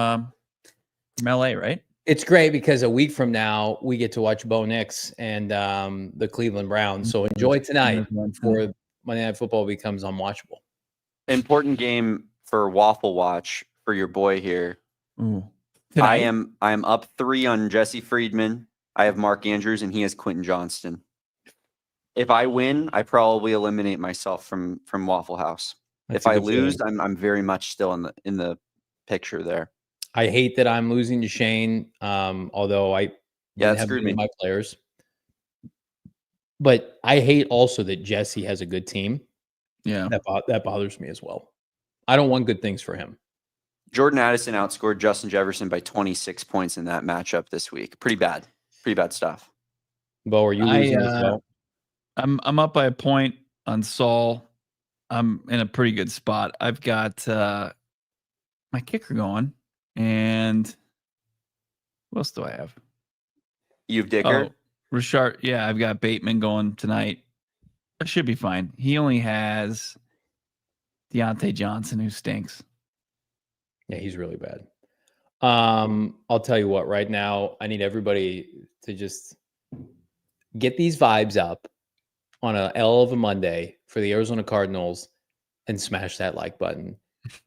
LA, right? It's great because a week from now we get to watch Bo Nix and the Cleveland Browns. So enjoy tonight before Monday Night Football becomes unwatchable. Important game for Waffle Watch for your boy here. Ooh. I am up 3 on Jesse Friedman. I have Mark Andrews and he has Quentin Johnston. If I win, I probably eliminate myself from Waffle House. If I lose, I'm very much still in the picture there. I hate that I'm losing to Shane, although I that have screwed many me. of my players. But I hate also that Jesse has a good team. Yeah. That bothers me as well. I don't want good things for him. Jordan Addison outscored Justin Jefferson by 26 points in that matchup this week. Pretty bad stuff. Bo, are you losing as well? I'm up by a point on Saul. I'm in a pretty good spot. I've got my kicker going, and what else do I have? You've Dicker? Richard. Yeah, I've got Bateman going tonight. I should be fine. He only has Deontay Johnson, who stinks. Yeah, he's really bad. I'll tell you what, right now, I need everybody to just get these vibes up on a L of a Monday for the Arizona Cardinals and smash that like button.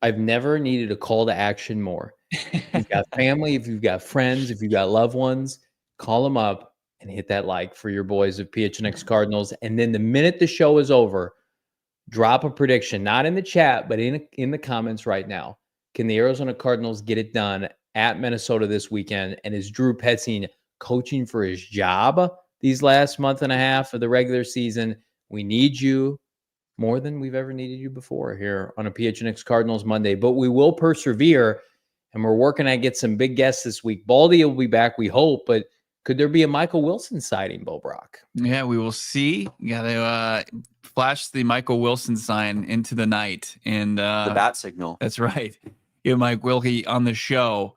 I've never needed a call to action more. If you've got family, if you've got friends, if you've got loved ones, call them up and hit that like for your boys of PHNX Cardinals. And then the minute the show is over, drop a prediction, not in the chat, but in the comments right now. Can the Arizona Cardinals get it done at Minnesota this weekend? And is Drew Petzing coaching for his job these last month and a half of the regular season? We need you more than we've ever needed you before here on a PHNX Cardinals Monday, but we will persevere, and we're working to get some big guests this week. Baldy will be back, we hope, but could there be a Michael Wilson sighting, Bo Brack? Yeah, we will see. You got to flash the Michael Wilson sign into the night. And the bat signal. That's right. Get Mike Wilkie on the show,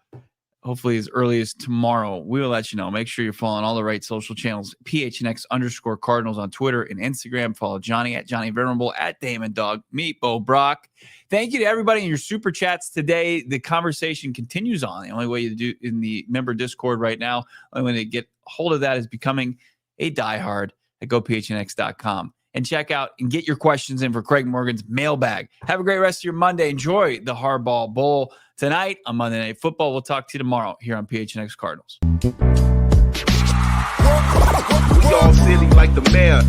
hopefully as early as tomorrow. We will let you know. Make sure you're following all the right social channels. PHNX_Cardinals on Twitter and Instagram. Follow Johnny at Johnny Venerable, at Damon Dawg, meet Bo Brack. Thank you to everybody in your super chats today. The conversation continues on. The only way you do in the member Discord right now, the only way to get a hold of that is becoming a diehard at gophnx.com. And check out and get your questions in for Craig Morgan's mailbag. Have a great rest of your Monday. Enjoy the Hardball Bowl tonight on Monday Night Football. We'll talk to you tomorrow here on PHNX Cardinals. We all silly like the mayor.